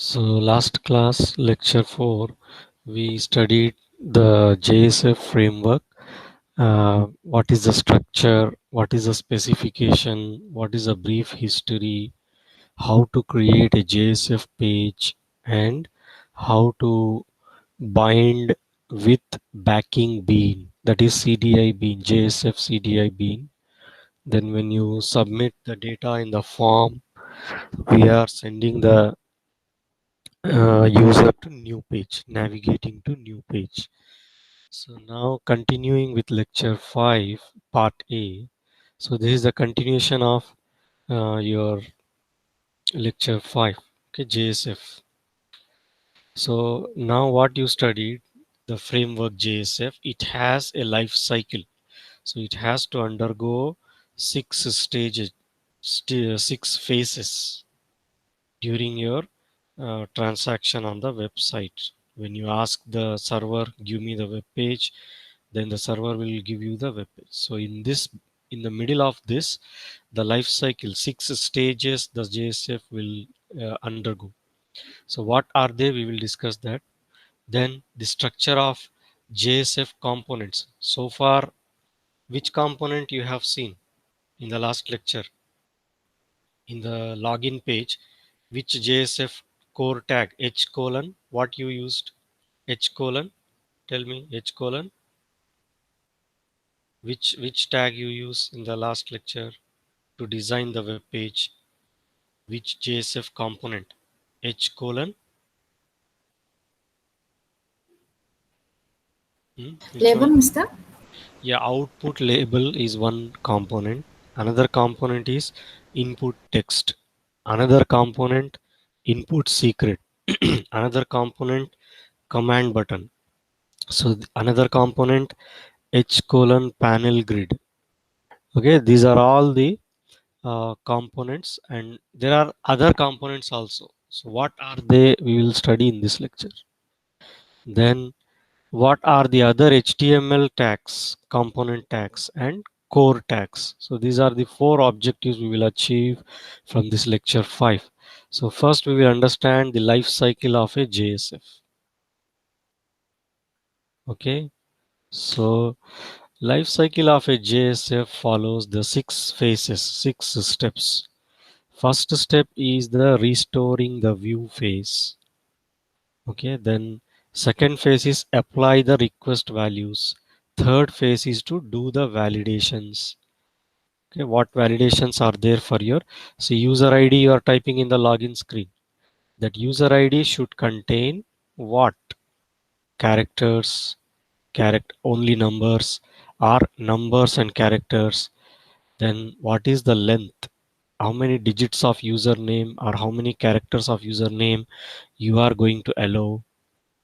So last class, lecture 4, we studied the JSF framework. What is the structure? What is the specification? What is a brief history? How to create a JSF page and how to bind with backing bean, that is CDI bean, JSF CDI bean. Then when you submit the data in the form, we are sending the user to new page, navigating to new page. So now continuing with lecture 5, part A. So this is the continuation of your lecture 5, okay, JSF. So now what you studied, the framework JSF, it has a life cycle. So it has to undergo 6 stages, 6 phases during your transaction on the website. When you ask the server, give me the web page, then the server will give you the web page. So in the middle of this, the life cycle, 6 stages the JSF will undergo. So what are they? We will discuss that. Then the structure of JSF components. So far, which component you have seen in the last lecture? In the login page, which JSF core tag, H colon, what you used? H colon, tell me, H colon, which tag you use in the last lecture to design the web page? Which JSF component? H colon, which Label, one? mister? Yeah, output label is one component. Another component is input text. Another component, input secret. Another component, command button. So another component, H colon panel grid. Okay, these are all the components, and there are other components also. So what are they? We will study in this lecture. Then what are the other HTML tags, component tags, and core tags? So these are the 4 objectives we will achieve from this lecture 5. So first we will understand the life cycle of a JSF. Okay, so life cycle of a JSF follows the 6 phases, 6 steps. First step is the restoring the view phase. Okay, then second phase is apply the request values. Third phase is to do the validations. Okay, what validations are there for your, so user ID you are typing in the login screen. That user ID should contain what? Characters, character only numbers, or numbers and characters. Then what is the length? How many digits of username or how many characters of username you are going to allow?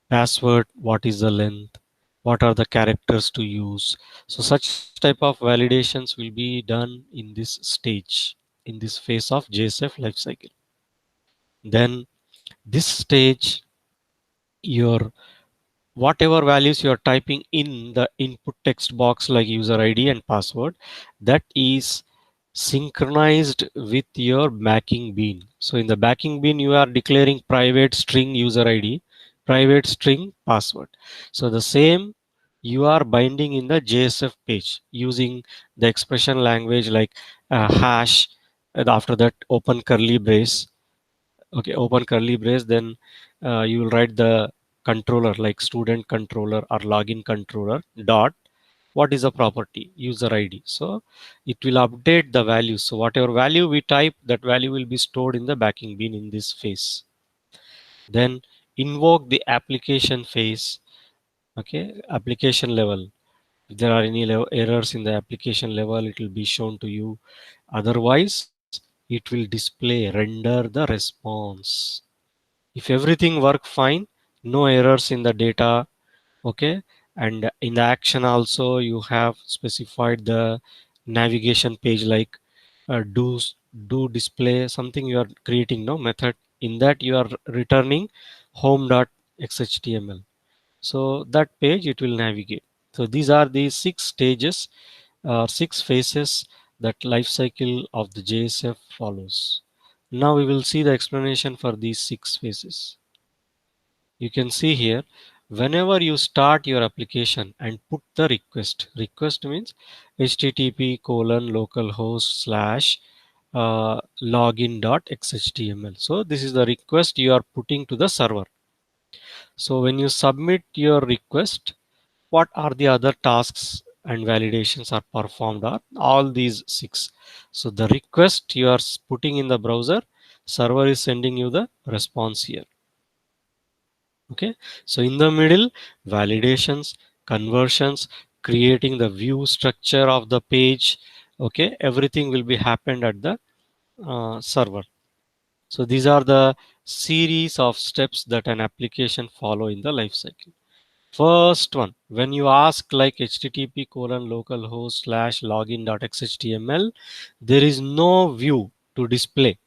Password, what is the length? What are the characters to use? So such type of validations will be done in this stage, in this phase of JSF lifecycle. Then this stage, your whatever values you are typing in the input text box like user ID and password, that is synchronized with your backing bean. So in the backing bean you are declaring private string user ID, private string password. So the same you are binding in the JSF page using the expression language like hash, and after that open curly brace. Okay, open curly brace, then you will write the controller like student controller or login controller dot, what is the property? User ID. So it will update the value. So whatever value we type, that value will be stored in the backing bin in this phase. Then invoke the application phase. Okay, application level. If there are any errors in the application level, it will be shown to you. Otherwise, it will display, render the response. If everything work fine, no errors in the data. Okay, and in the action also you have specified the navigation page like do display something you are creating no method, in that you are returning home.xhtml. So that page it will navigate. So these are the 6 stages, 6 phases that life cycle of the JSF follows. Now we will see the explanation for these 6 phases. You can see here, whenever you start your application and put the request means http colon localhost slash login.xhtml. So this is the request you are putting to the server. So when you submit your request, what are the other tasks and validations are performed are all these 6. So the request you are putting in the browser, server is sending you the response here. Okay, so in the middle, validations, conversions, creating the view structure of the page. Okay, everything will be happened at the server. So these are the series of steps that an application follow in the life cycle. First one, when you ask like http colon localhost slash login.xhtml, there is no view to display.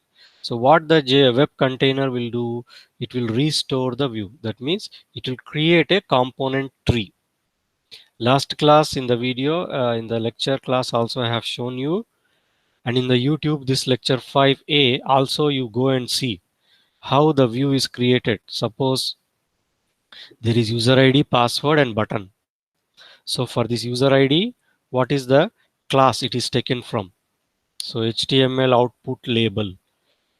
So what the web container will do, it will restore the view. That means it will create a component tree. Last class in the video, in the lecture class also I have shown you, and in the YouTube this lecture 5a also you go and see how the view is created. Suppose there is user ID, password and button. So for this user ID, what is the class it is taken from? So HTML output label,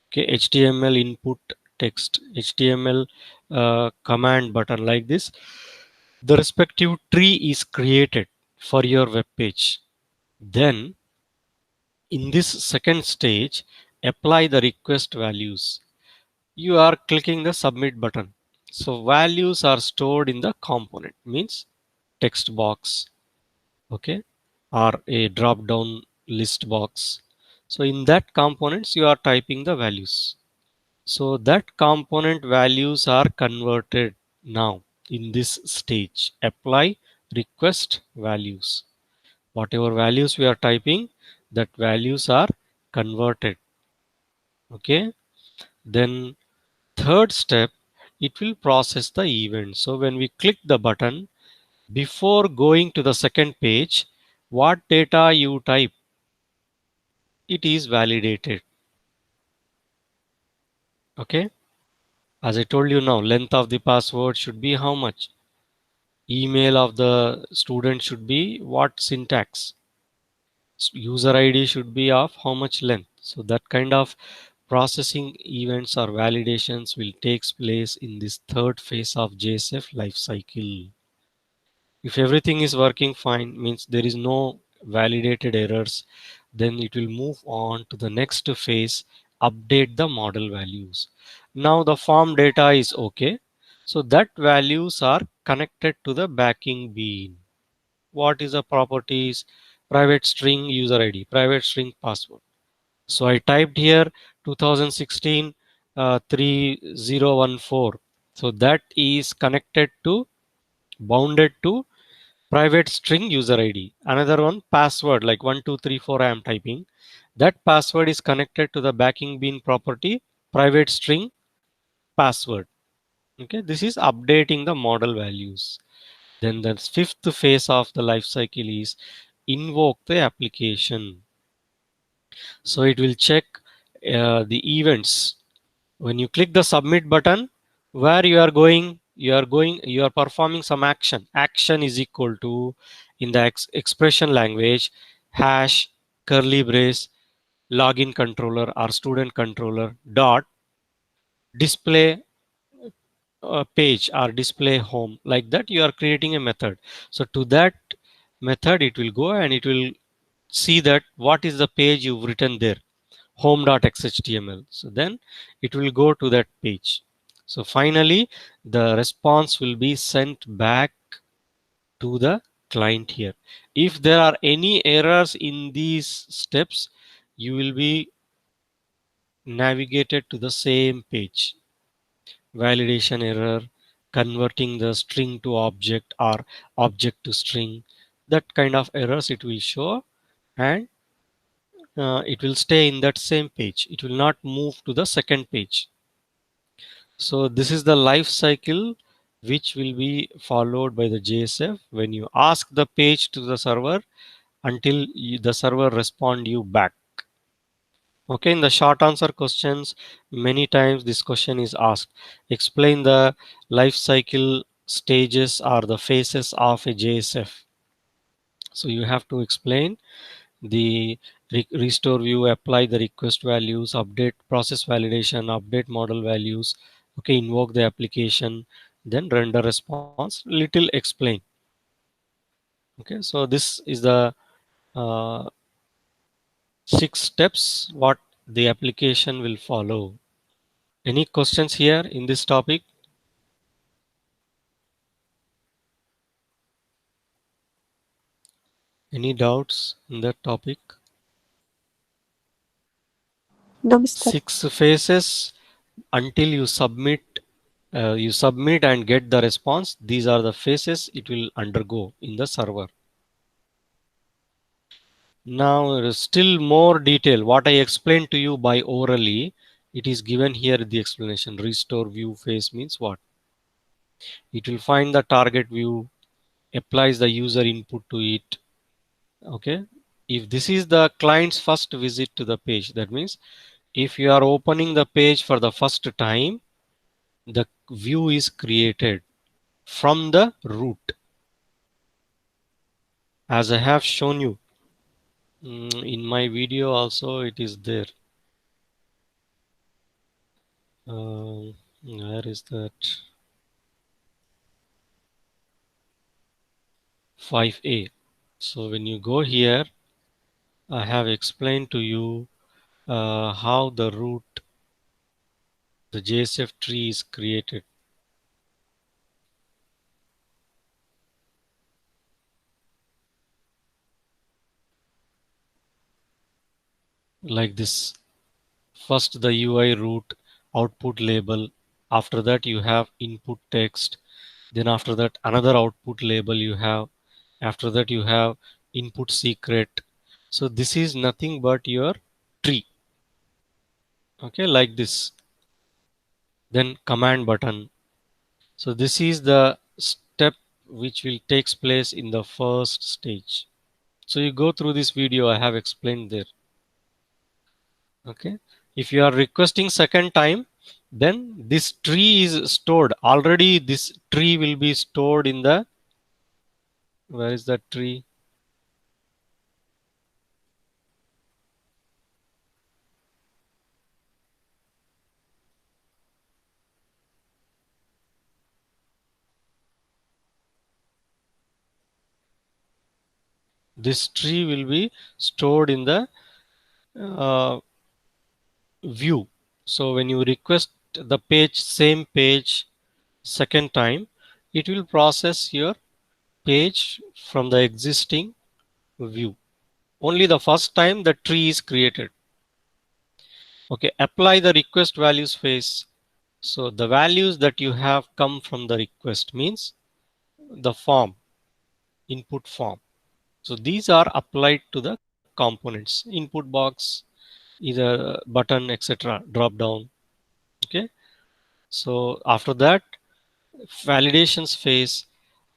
okay, HTML input text, HTML command button, like this. The respective tree is created for your web page. Then in this second stage, apply the request values. You are clicking the submit button. So values are stored in the component, means text box, okay, or a drop down list box. So in that components you are typing the values. So that component values are converted now in this stage. Apply request values. Whatever values we are typing, that values are converted. Okay. Then third step, it will process the event. So when we click the button, before going to the second page, what data you type, it is validated. Okay. As I told you now, length of the password should be how much? Email of the student should be what syntax? User ID should be of how much length? So that kind of processing events or validations will take place in this third phase of JSF lifecycle. If everything is working fine, means there is no validated errors, then it will move on to the next phase, update the model values. Now the form data is okay. So that values are connected to the backing bean. What is the properties? Private string user ID, private string password. So I typed here 2016 3014. So that is connected to, bounded to private string user ID. Another one, password, like 1234 I am typing. That password is connected to the backing bean property, private string password. Okay, this is updating the model values. Then the fifth phase of the life cycle is invoke the application. So it will check the events. When you click the submit button, where you are performing some action is equal to, in the expression language, hash curly brace login controller or student controller dot display page or display home, like that you are creating a method. So to that method it will go and it will see that what is the page you've written there, home.xhtml. So then it will go to that page. So finally the response will be sent back to the client here. If there are any errors in these steps, you will be navigated to the same page. Validation error, converting the string to object or object to string, that kind of errors it will show, and it will stay in that same page. It will not move to the second page. So this is the life cycle which will be followed by the JSF when you ask the page to the server until the server respond you back. Okay, in the short answer questions, many times this question is asked. Explain the life cycle stages or the phases of a JSF. So you have to explain the restore view, apply the request values, update process validation, update model values, okay, invoke the application, then render response, little explain. Okay, so this is the uh, 6 steps what the application will follow. Any questions here in this topic? Any doubts in that topic? No, mister. 6 phases until you submit and get the response. These are the phases it will undergo in the server. Now there is still more detail. What I explained to you by orally, it is given here the explanation. Restore view phase means what? It will find the target view, applies the user input to it. Okay. If this is the client's first visit to the page, that means if you are opening the page for the first time, the view is created from the root, as I have shown you. In my video also it is there. Where is that? 5a. So when you go here, I have explained to you how the root, the JSF tree is created like this. First the UI root, output label. After that you have input text. Then after that another output label you have. After that you have input secret. So this is nothing but your tree. Okay, like this. Then command button. So this is the step which will takes place in the first stage. So you go through this video, I have explained there. Okay. If you are requesting second time, then this tree is stored. Already this tree will be stored in the, where is that tree? This tree will be stored in the uh, view. So when you request the page, same page, second time, it will process your page from the existing view. Only the first time the tree is created. Okay, apply the request values phase. So the values that you have come from the request means the form, input form. So these are applied to the components, input box, either button, etc. Drop down. Okay. So after that, validations phase,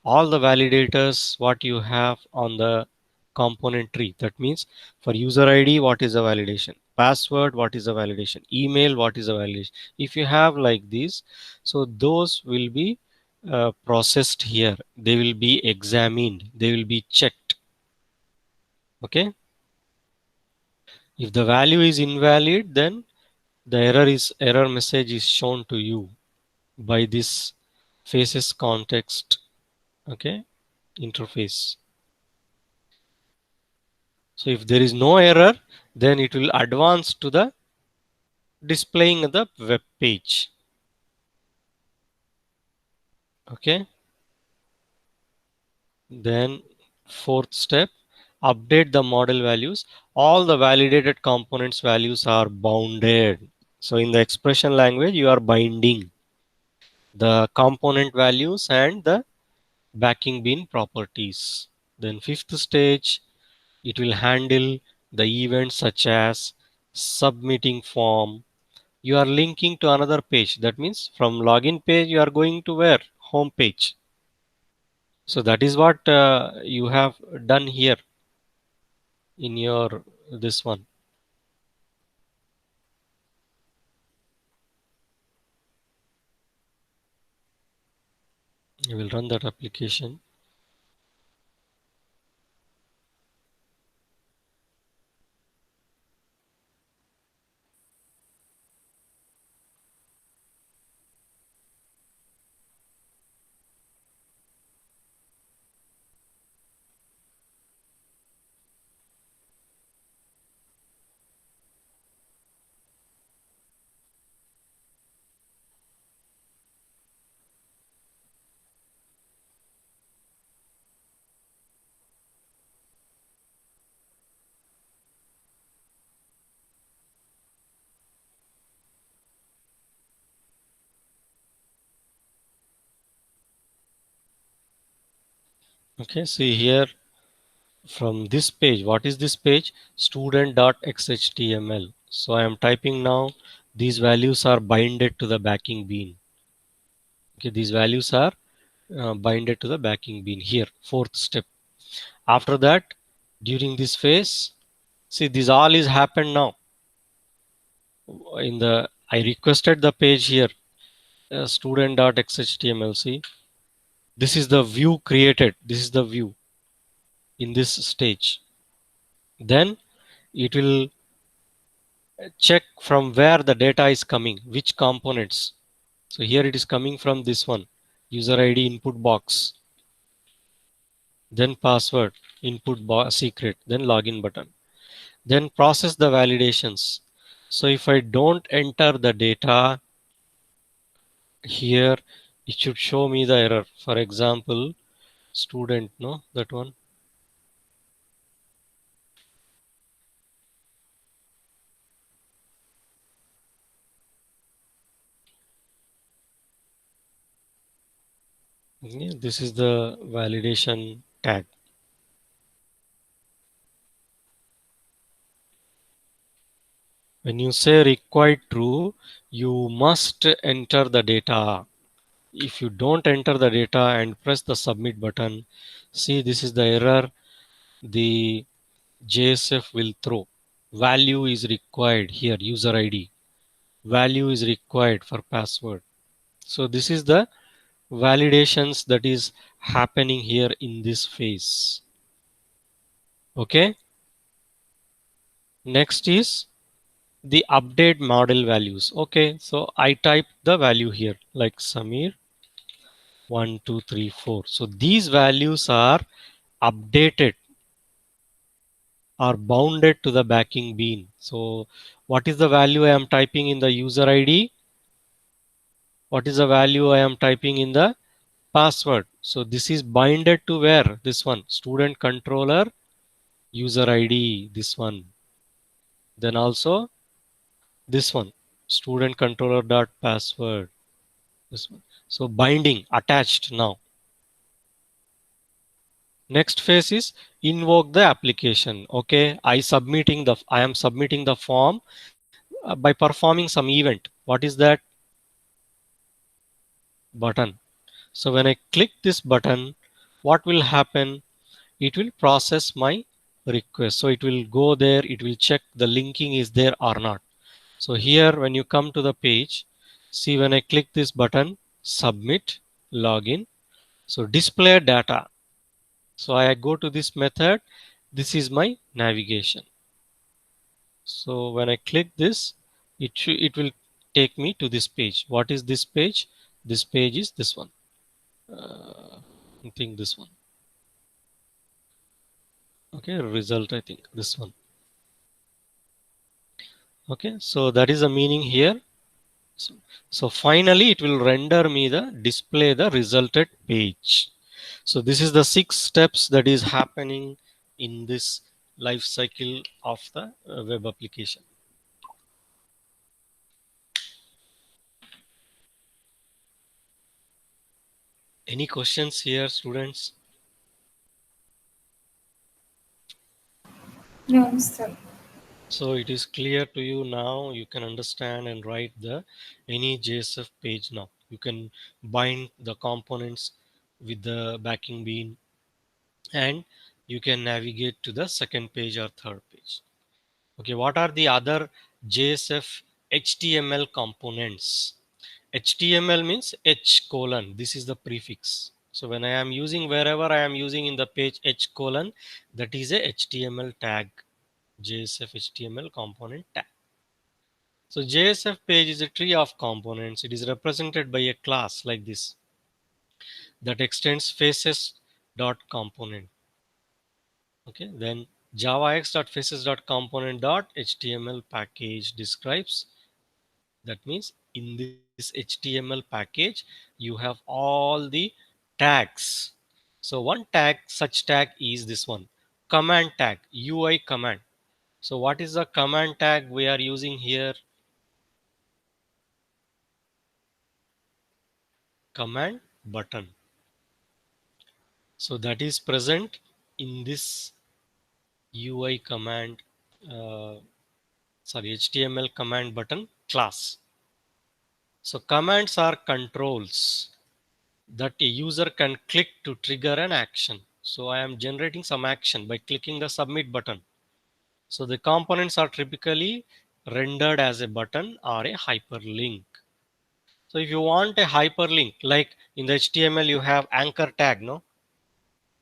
all the validators what you have on the component tree. That means for user ID, what is the validation? Password, what is the validation? Email, what is the validation? If you have like this, so those will be processed here. They will be examined. They will be checked. Okay. If the value is invalid, then the error message is shown to you by this faces context. Okay, interface. So if there is no error, then it will advance to the displaying the web page. Okay. Then fourth step, update the model values. All the validated components values are bounded. So in the expression language, you are binding the component values and the backing bin properties. Then fifth stage, it will handle the events such as submitting form. You are linking to another page. That means from login page, you are going to where? Home page. So that is what you have done here in your this one. You will run that application. Okay, see here from this page, what is this page? Student.xhtml. So I am typing now. These values are binded to the backing bean. Okay, these values are binded to the backing bean here. Fourth step. After that, during this phase, see this all is happened now. In the I requested the page here, student.xhtml. See, this is the view created. This is the view in this stage. Then it will check from where the data is coming, which components. So here it is coming from this one, user ID input box, then password, input secret, then login button, then process the validations. So if I don't enter the data here, it should show me the error. For example, student, no, that one. Yeah, this is the validation tag. When you say required true, you must enter the data. If you don't enter the data and press the submit button, see this is the error the JSF will throw. Value is required here, user ID. Value is required for password. So this is the validations that is happening here in this phase. Okay. Next is the update model values. Okay. So I type the value here like Samir 1234. So these values are updated, are bounded to the backing bean. So what is the value I am typing in the user ID? What is the value I am typing in the password? So this is binded to where? This one, student controller user ID, this one. Then also this one, student controller dot password, this one. So binding attached now. Next phase is invoke the application. Okay, I am submitting the form by performing some event. What is that? Button. So when I click this button, what will happen? It will process my request. So it will go there, it will check the linking is there or not. So here when you come to the page, see when I click this button, submit, login. So display data. So I go to this method. This is my navigation. So when I click this, it will take me to this page. What is this page? This page is this one. I think this one. Okay, result, I think this one. Okay, so that is the meaning here. So, so finally it will render me the display the resulted page. So this is the 6 steps that is happening in this life cycle of the web application. Any questions here, students? No, Mr. So it is clear to you now. You can understand and write the any JSF page now. You can bind the components with the backing bean, and you can navigate to the second page or third page. Okay, what are the other JSF HTML components? HTML means H colon. This is the prefix. So when I am using, wherever I am using in the page H colon, that is a HTML tag, JSF HTML component tag. So JSF page is a tree of components. It is represented by a class like this that extends faces dot component. Okay, then javax.faces.component dot html package describes. That means in this HTML package you have all the tags. So one tag, such tag is this one, command tag, UI command. So what is the command tag we are using here? Command button. So that is present in this UI command, uh, sorry, HTML command button class. So commands are controls that a user can click to trigger an action. So I am generating some action by clicking the submit button. So the components are typically rendered as a button or a hyperlink. So if you want a hyperlink, like in the HTML you have anchor tag, no?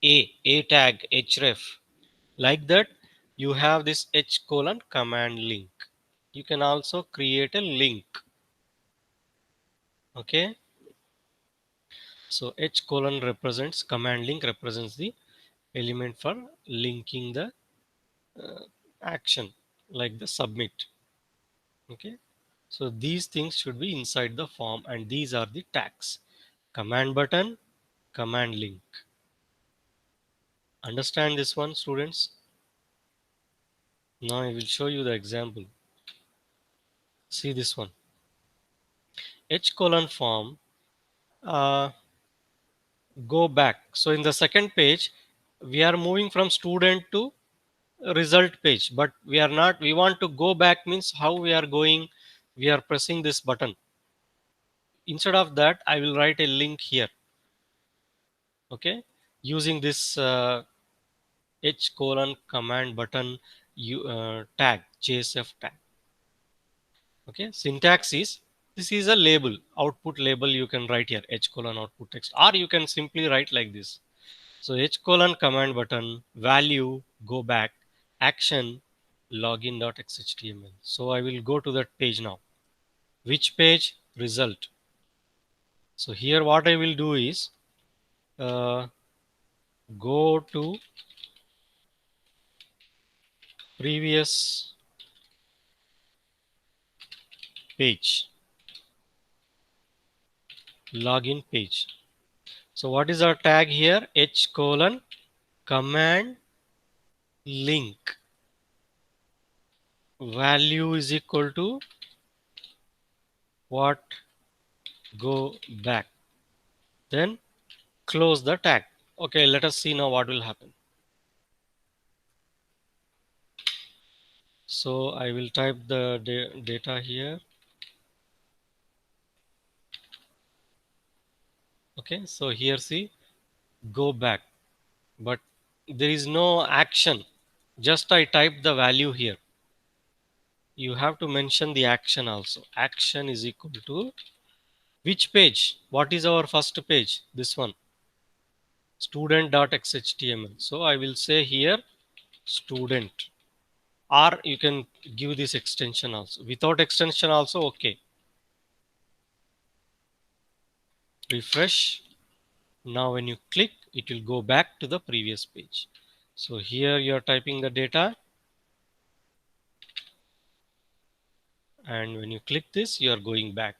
A tag, href. Like that, you have this h colon command link. You can also create a link. Okay. So h colon represents, command link represents the element for linking the uh, action, like the submit. Okay, so these things should be inside the form, and these are the tags: command button, command link. Understand this one, students? Now I will show you the example. See this one, h colon form. uh, Go back. So in the second page we are moving from student to result page, but we are not, we want to go back, means how we are going? We are pressing this button. Instead of that, I will write a link here. Okay, using this h colon command button tag, JSF tag. Okay, syntax is, this is a label, output label. You can write here h colon output text, or you can simply write like this. So h colon command button, value, go back, action, login.xhtml. So I will go to that page now. Which page? Result. So here what I will do is uh, go to previous page, login page. So what is our tag here? H colon command link, value is equal to what? Go back. Then close the tag. Okay, let us see now what will happen. So I will type the data here. Okay, so here see, go back, but there is no action. Just I type the value here. You have to mention the action also. Action is equal to which page? What is our first page? This one, student.xhtml. So I will say here student, or you can give this extension also. Without extension also okay. Refresh. Now when you click, it will go back to the previous page. So here you are typing the data, and when you click this, you are going back.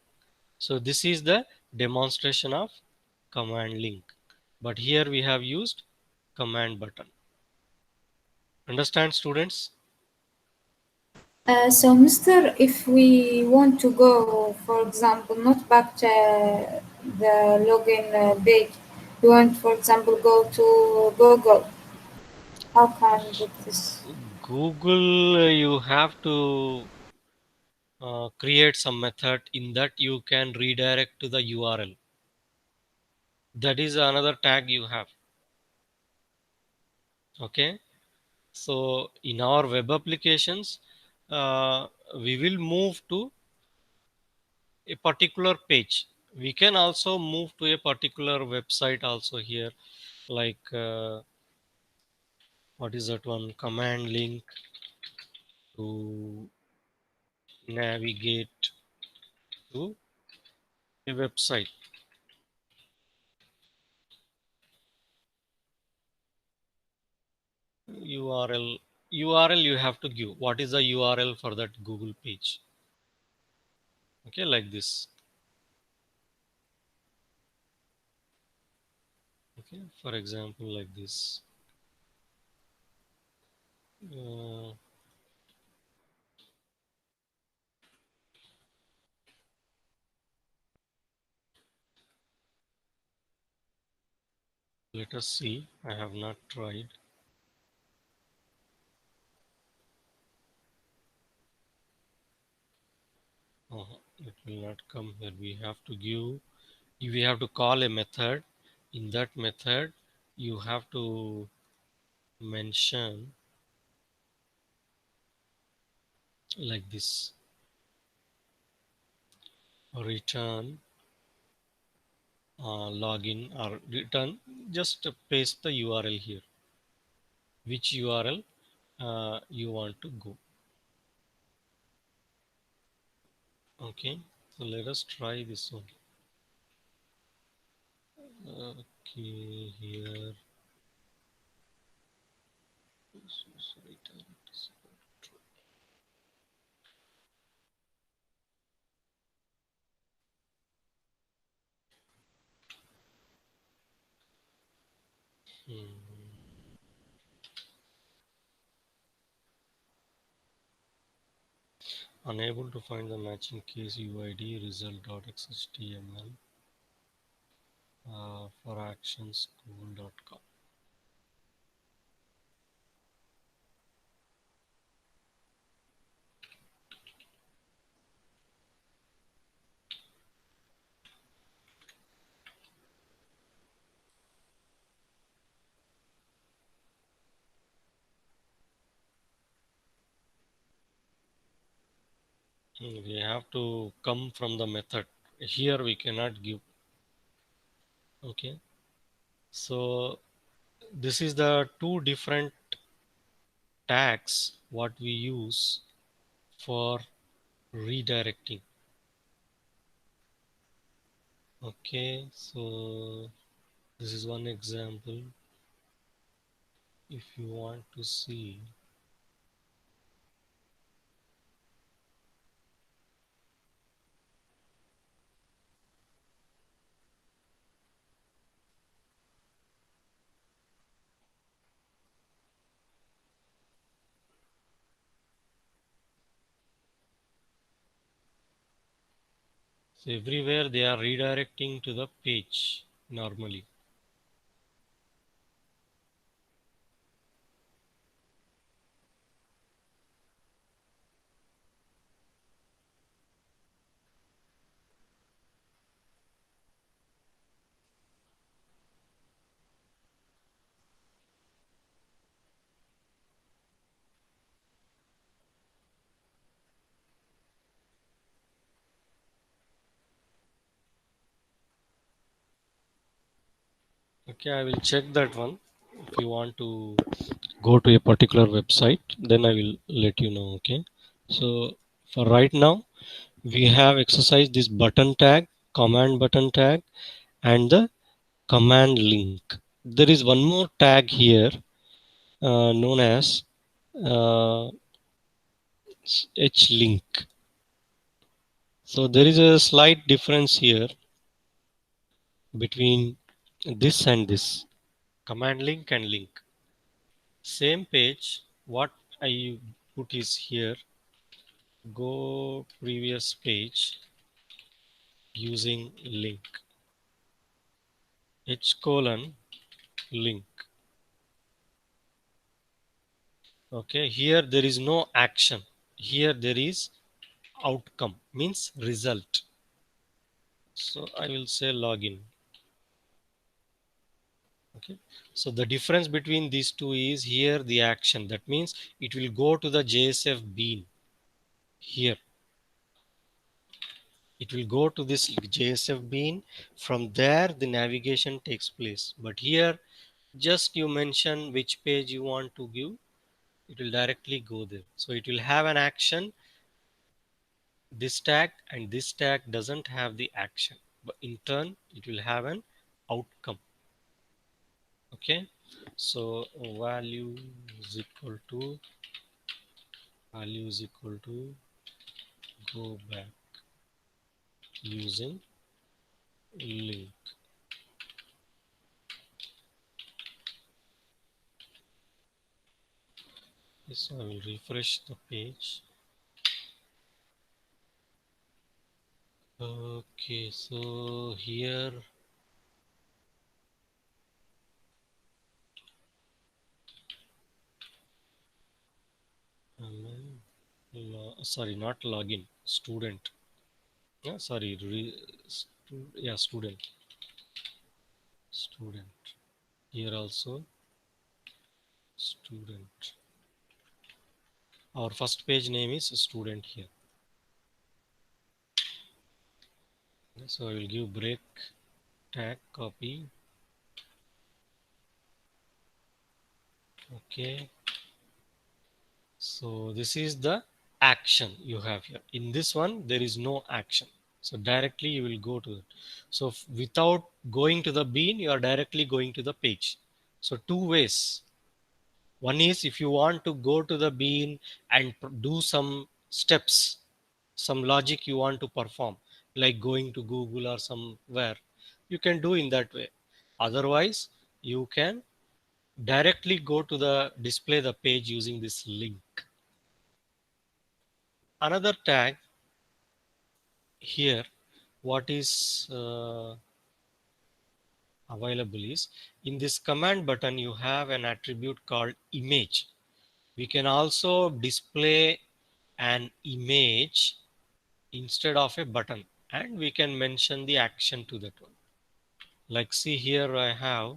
So this is the demonstration of command link, but here we have used command button. Understand, students? So, Mr., if we want to go, for example, not back to the login page, we want, for example, go to Google. How can we do this? Google, you have to create some method in that you can redirect to the URL. That is another tag you have. Okay, so in our web applications, we will move to a particular page. We can also move to a particular website also here, like what is that one, command link to navigate to a website. URL you have to give. What is the URL for that Google page? Okay, like this. Okay, for example, like this. Uh, Let us see. I have not tried. It will not come here. We have to call a method. In that method, you have to mention like this, return login, or return, just paste the URL here, which URL you want to go. Okay, so let us try this one. Okay, here. Hmm. Unable to find the matching case UID result.xhtml for actionschool.com. We have to come from the method. Here we cannot give. Okay. So this is the two different tags what we use for redirecting. Okay. So this is one example. If you want to see, so everywhere they are redirecting to the page normally. Okay, I will check that one. If you want to go to a particular website, then I will let you know. Okay. So for right now, we have exercised this button tag, command button tag, and the command link. There is one more tag here known as uh, h link. So there is a slight difference here between this and this, command link and link. Same page. What I put is here, go previous page using link, h colon link. Okay, here there is no action. Here there is outcome, means result. So I will say login. Okay, so the difference between these two is here the action. That means it will go to the JSF bean here. It will go to this JSF bean. From there the navigation takes place. But here just you mention which page you want to give, it will directly go there. So it will have an action, this tag, and this tag doesn't have the action, but in turn it will have an outcome. Okay, so value is equal to go back using link. So I will refresh the page. Okay, so here sorry, not login, student. Yeah, sorry, yeah, student. Here also student. Our first page name is student here. So I will give break tag copy. Okay, so this is the action you have here. In this one there is no action, so directly you will go to it. So without going to the bean, you are directly going to the page. So two ways. One is if you want to go to the bean and do some steps, some logic you want to perform, like going to Google or somewhere, you can do in that way. Otherwise you can directly go to the display the page using this link. Another tag here, what is available is, in this command button you have an attribute called image. We can also display an image instead of a button, and we can mention the action to that one. Like see here I have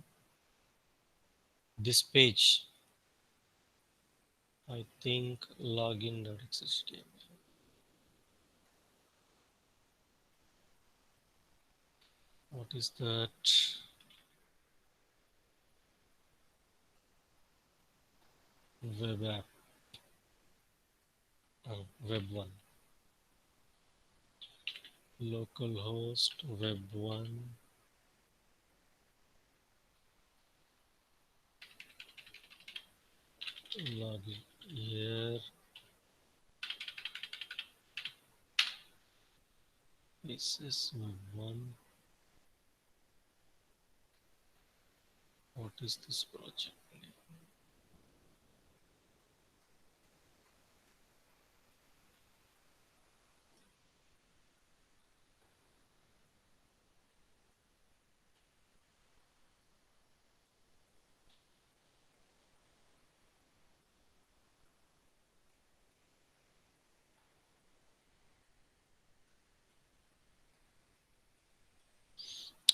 this page, I think login.html. What is that? Web app. Web 1. Localhost web 1. Login here. This is web 1. What is this project name?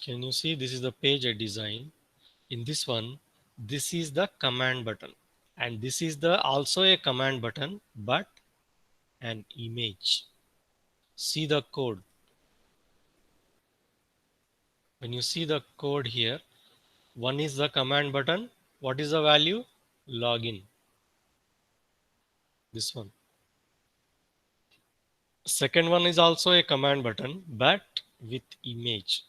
Can you see this is the page I designed? In this one, this is the command button, and this is the also a command button but an image. See the code. When you see the code here, one is the command button. What is the value? Login. This one. Second one is also a command button but with image.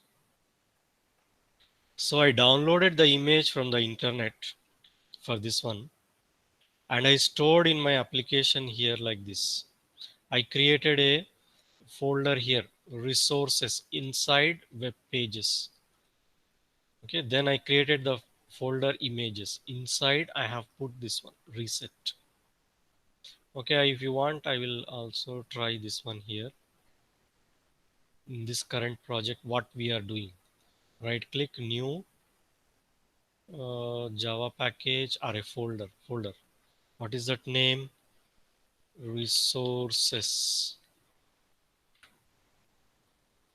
So I downloaded the image from the internet for this one, and I stored in my application here like this. I created a folder here, resources, inside web pages. Okay, then I created the folder images. Inside I have put this one, reset. Okay, if you want I will also try this one here. In this current project what we are doing, right click new, Java package or a folder. What is that name? Resources.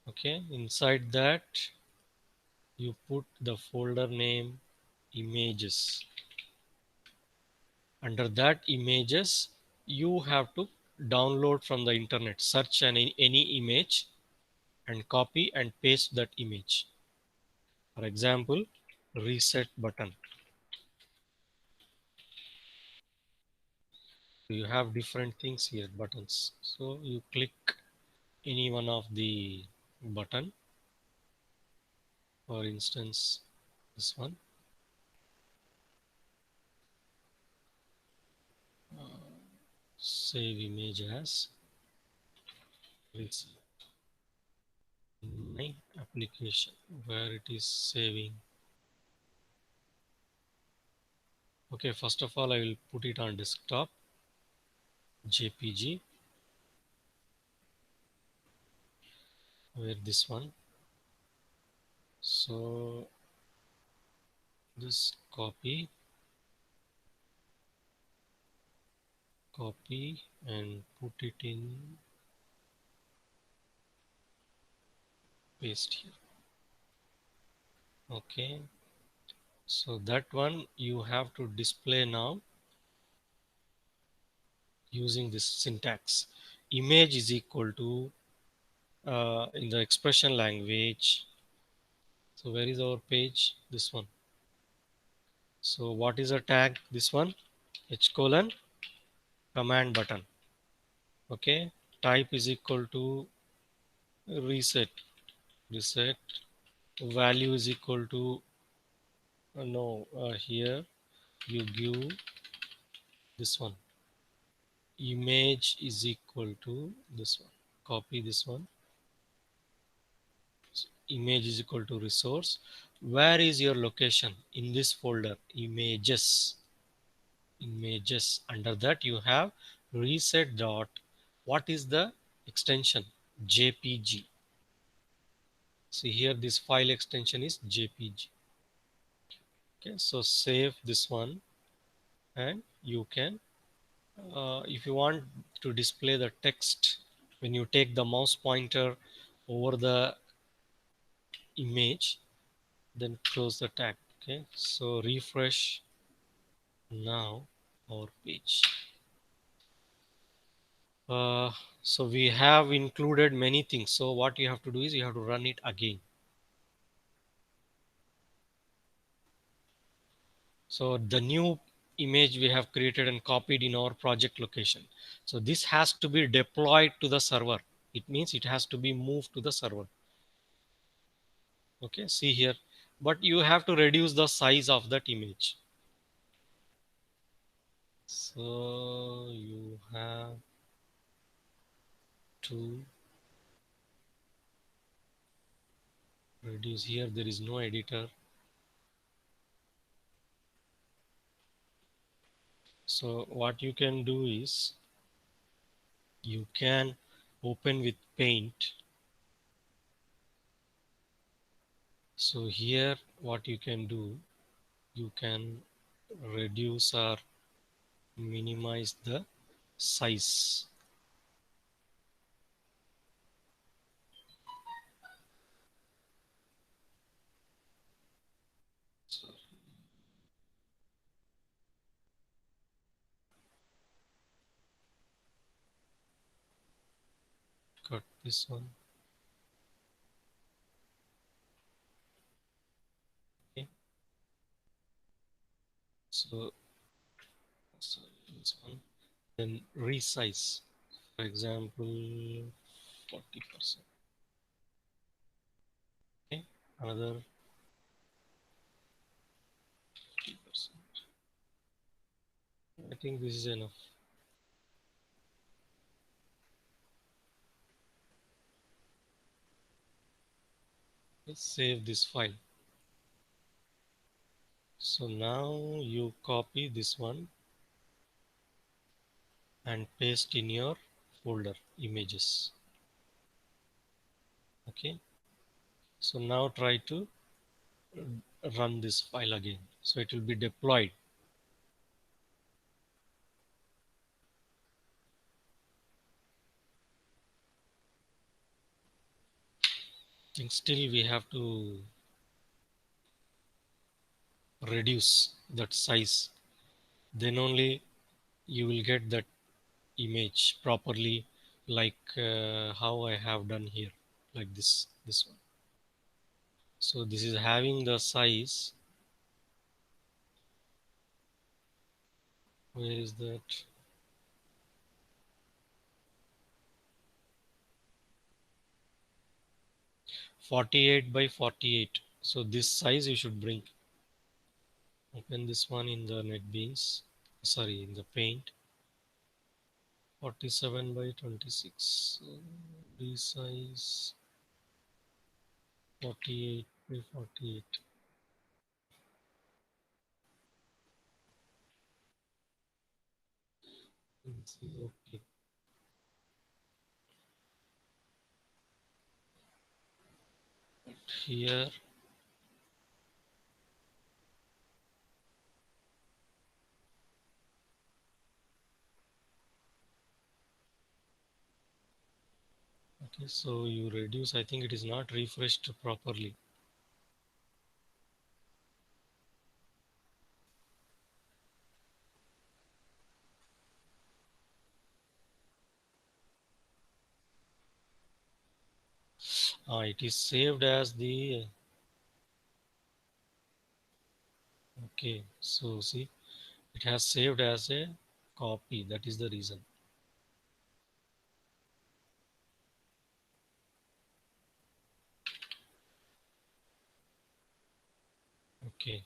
Okay, inside that you put the folder name images. Under that images you have to download from the internet, search any image and copy and paste that image. For example, reset button. You have different things here, buttons. So you click any one of the button, for instance this one. Save image as reset in my application where it is saving. Okay, first of all I will put it on desktop, JPG, where this one. So this copy and put it in, paste here. Okay, so that one you have to display now using this syntax. Image is equal to in the expression language. So where is our page? This one. So what is a tag? This one, h colon command button. Okay, type is equal to reset, value is equal to no, here you give this one, image is equal to this one, copy this one. So image is equal to resource. Where is your location in this folder? Images. Under that you have reset dot, what is the extension? JPG. See here, this file extension is JPG. Okay, so save this one, and you can if you want to display the text, when you take the mouse pointer over the image, then close the tag. Okay, so refresh now our page. uh, so we have included many things, so what you have to do is you have to run it again. So the new image we have created and copied in our project location, so this has to be deployed to the server. It means it has to be moved to the server. Okay, see here, but you have to reduce the size of that image. So you have to reduce. Here there is no editor, so what you can do is you can open with paint. So here what you can do, you can reduce or minimize the size. So cut this one. Okay, so, so this one, then resize, for example 40%. Okay, another 50%. I think this is enough. Let's save this file. So now you copy this one and paste in your folder images. Okay, so now try to run this file again, so it will be deployed. And still we have to reduce that size, then only you will get that image properly, like how I have done here, like this one. So this is having the size. Where is that? 48 by 48. So this size you should bring. Open this one in the NetBeans. Sorry, in the Paint. 47 by 26. So resize 48 by 48. Okay. Here. Okay, so you reduce. I think it is not refreshed properly. It is saved as the. Okay, so see, it has saved as a copy. That is the reason. Okay.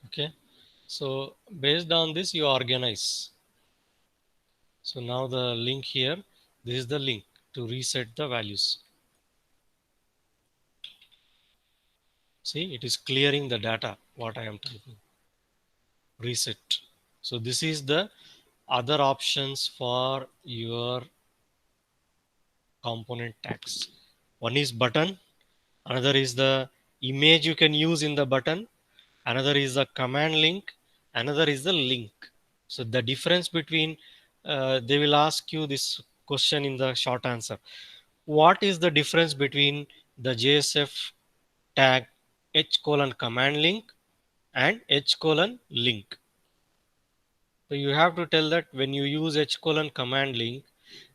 Okay. So based on this, you organize. So now the link here, this is the link to reset the values. See, it is clearing the data, what I am typing. Reset. So this is the other options for your component tags. One is button, another is the image you can use in the button, another is the command link, another is the link. So the difference between, they will ask you this question in the short answer. What is the difference between the JSF tag h colon command link and h colon link? So you have to tell that when you use h colon command link,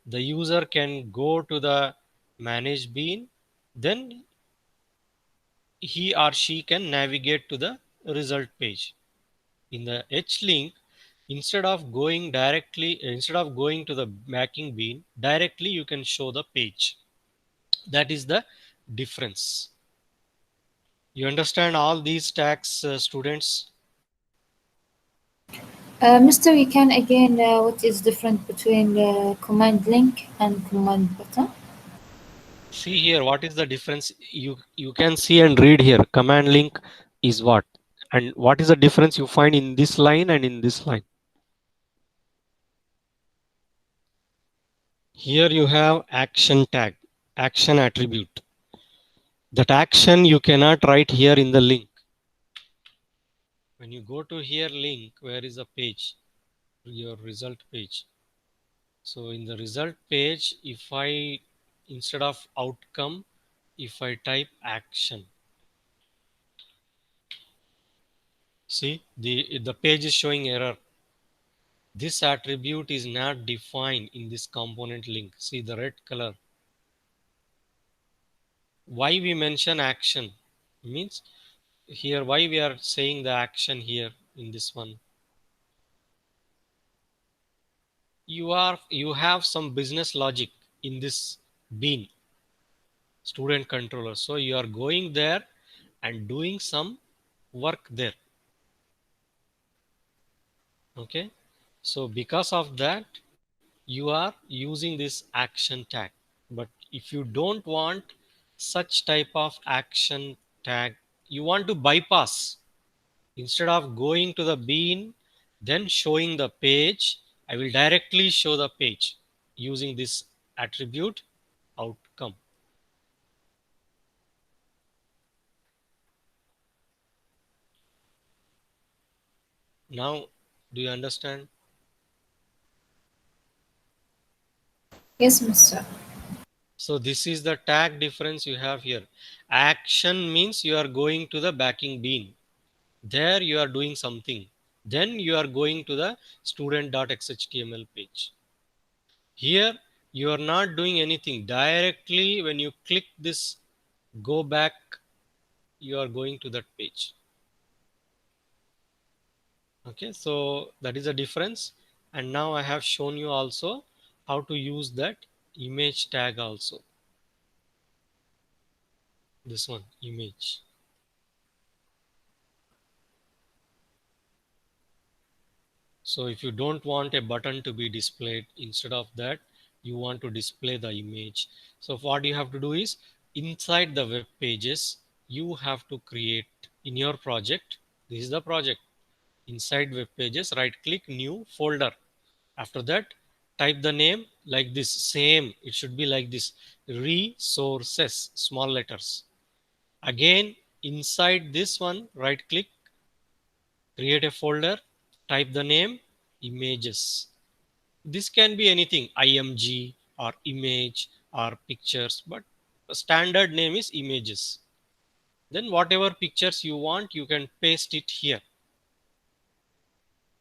the user can go to the manage bean, then he or she can navigate to the result page. In the h link, instead of going to the backing bean directly, you can show the page. That is the difference. You understand all these tags, students? Mr. You can again, what is different between command link and command button? See here, what is the difference? You can see and read here. Command link is what, and what is the difference you find in this line and in this line? Here you have action tag, action attribute. That action you cannot write here in the link. When you go to here link, where is the page? Your result page. So in the result page, if I, instead of outcome, if I type action, see the page is showing error. This attribute is not defined in this component link. See the red color. Why we mention action means here, why we are saying the action here in this one. You have some business logic in this bean student controller. So you are going there and doing some work there. Okay. So because of that, you are using this action tag. But if you don't want such type of action tag, you want to bypass, instead of going to the bean, then showing the page, I will directly show the page using this attribute outcome. Now, do you understand? Yes, Mr. So this is the tag difference you have here. Action means you are going to the backing bean. There you are doing something. Then you are going to the student.xhtml page. Here you are not doing anything. Directly when you click this go back, you are going to that page. Okay, so that is a difference. And now I have shown you also how to use that image tag also. This one, image. So if you don't want a button to be displayed, instead of that, you want to display the image. So what you have to do is, inside the web pages, you have to create in your project. This is the project. Inside web pages, right click new folder. After that, type the name like this. Same, it should be like this. Resources, small letters. Again, inside this one, right click, create a folder, type the name images. This can be anything, img or image or pictures, but the standard name is images. Then whatever pictures you want, you can paste it here.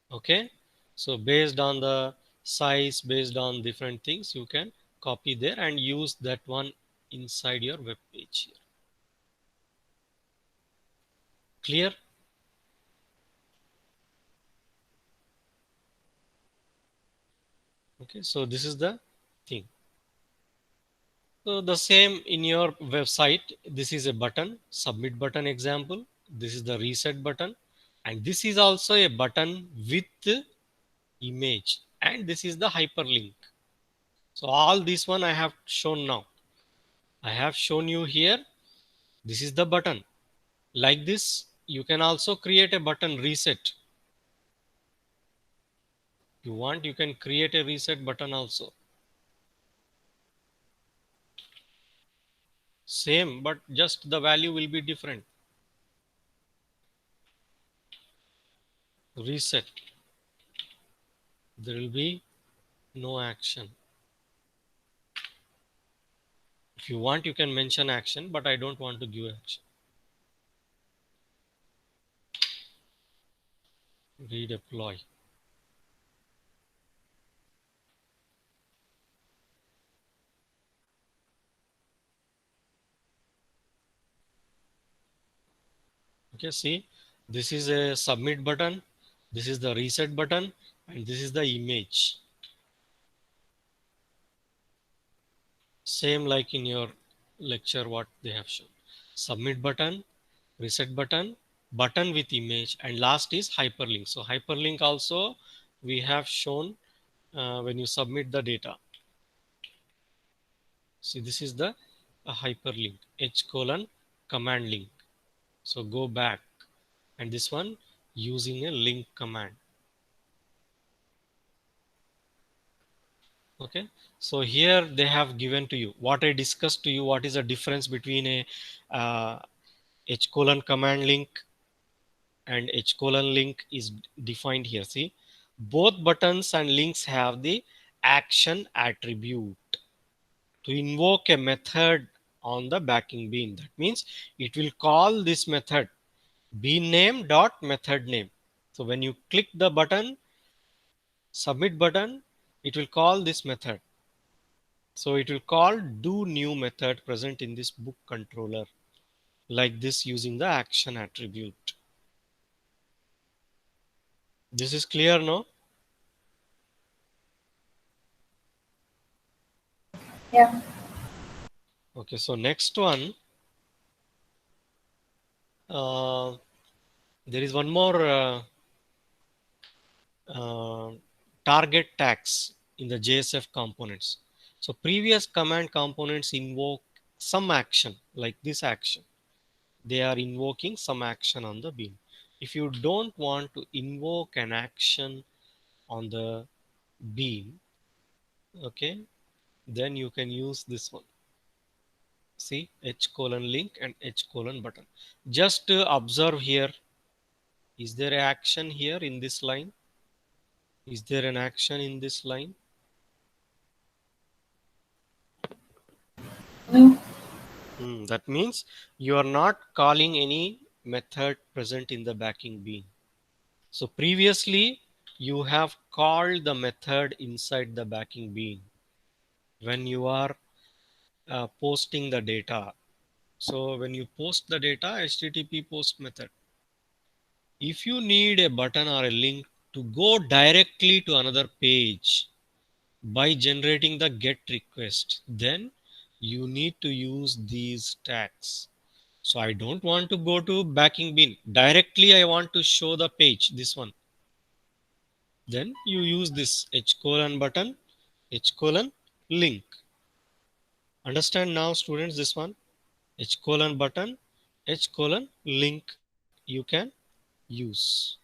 Okay, so based on the size, based on different things, you can copy there and use that one inside your web page here. Clear? Okay, so this is the thing. So the same in your website. This is a button, submit button example. This is the reset button, and this is also a button with image, and this is the hyperlink. So all this one I have shown now. I have shown you here. This is the button. Like this, you can also create a button reset. You want, you can create a reset button also. Same, but just the value will be different. Reset. There will be no action. If you want, you can mention action, but I don't want to give action. Redeploy. Okay, see, this is a submit button, this is the reset button, and this is the image. Same like in your lecture, what they have shown. Submit button, reset button, button with image, and last is hyperlink. So hyperlink also we have shown when you submit the data. See, this is the hyperlink, h colon command link. So go back, and this one using a link command. Okay, so here they have given to you what I discussed to you. What is the difference between a uh, h colon command link and h colon link is defined here. See, both buttons and links have the action attribute to invoke a method on the backing bean. That means it will call this method bean name dot method name. So when you click the button, submit button, it will call this method. So it will call do new method present in this book controller, like this, using the action attribute. This is clear, no? Yeah. Okay, so next one, uh, there is one more uh, target tags in the JSF components. So previous command components invoke some action, like this action. They are invoking some action on the bean. If you don't want to invoke an action on the bean, okay, then you can use this one. See, h colon link and h colon button. Just observe here. Is there an action here in this line? Is there an action in this line? No. That means you are not calling any method present in the backing bean. So previously you have called the method inside the backing bean when you are posting the data. So when you post the data, HTTP post method. If you need a button or a link to go directly to another page by generating the get request, then you need to use these tags. So I don't want to go to backing bin directly. I want to show the page, this one. Then you use this h colon button, h colon link. Understand now, students, this one? H colon button, H colon link you can use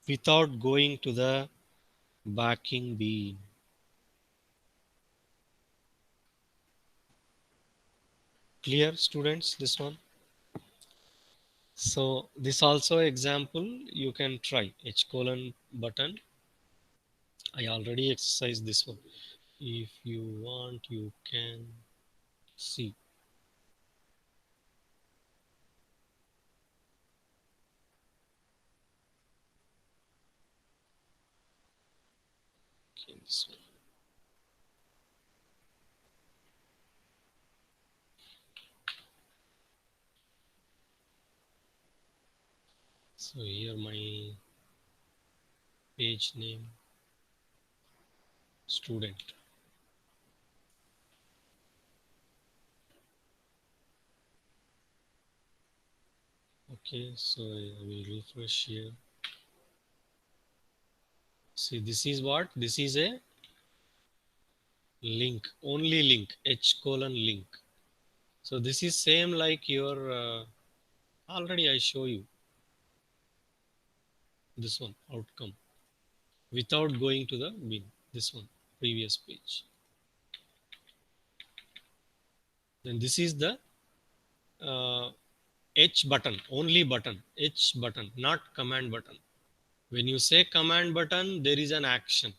without going to the backing bean. Clear, students, this one? So this also example you can try. H colon button. I already exercised this one. If you want, you can see. Okay, this one. So here my page name, student. Okay, so I will refresh here. See, this is what? This is a link, only link, H colon link. So this is same like your, already I show you this one, outcome, without going to the bin, this one, previous page. Then this is the uh, H button, only button, H button, not command button. When you say command button, there is an action.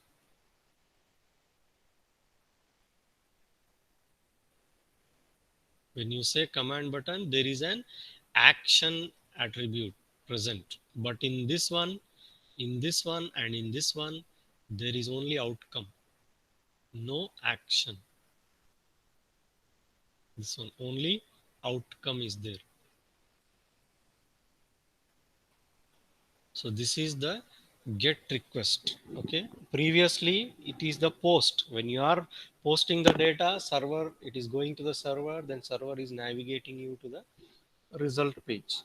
When you say command button, there is an action attribute present. But in this one and in this one, there is only outcome, no action. This one only outcome is there. So this is the get request. Okay, previously it is the post. When you are posting the data, server, it is going to the server, then server is navigating you to the result page.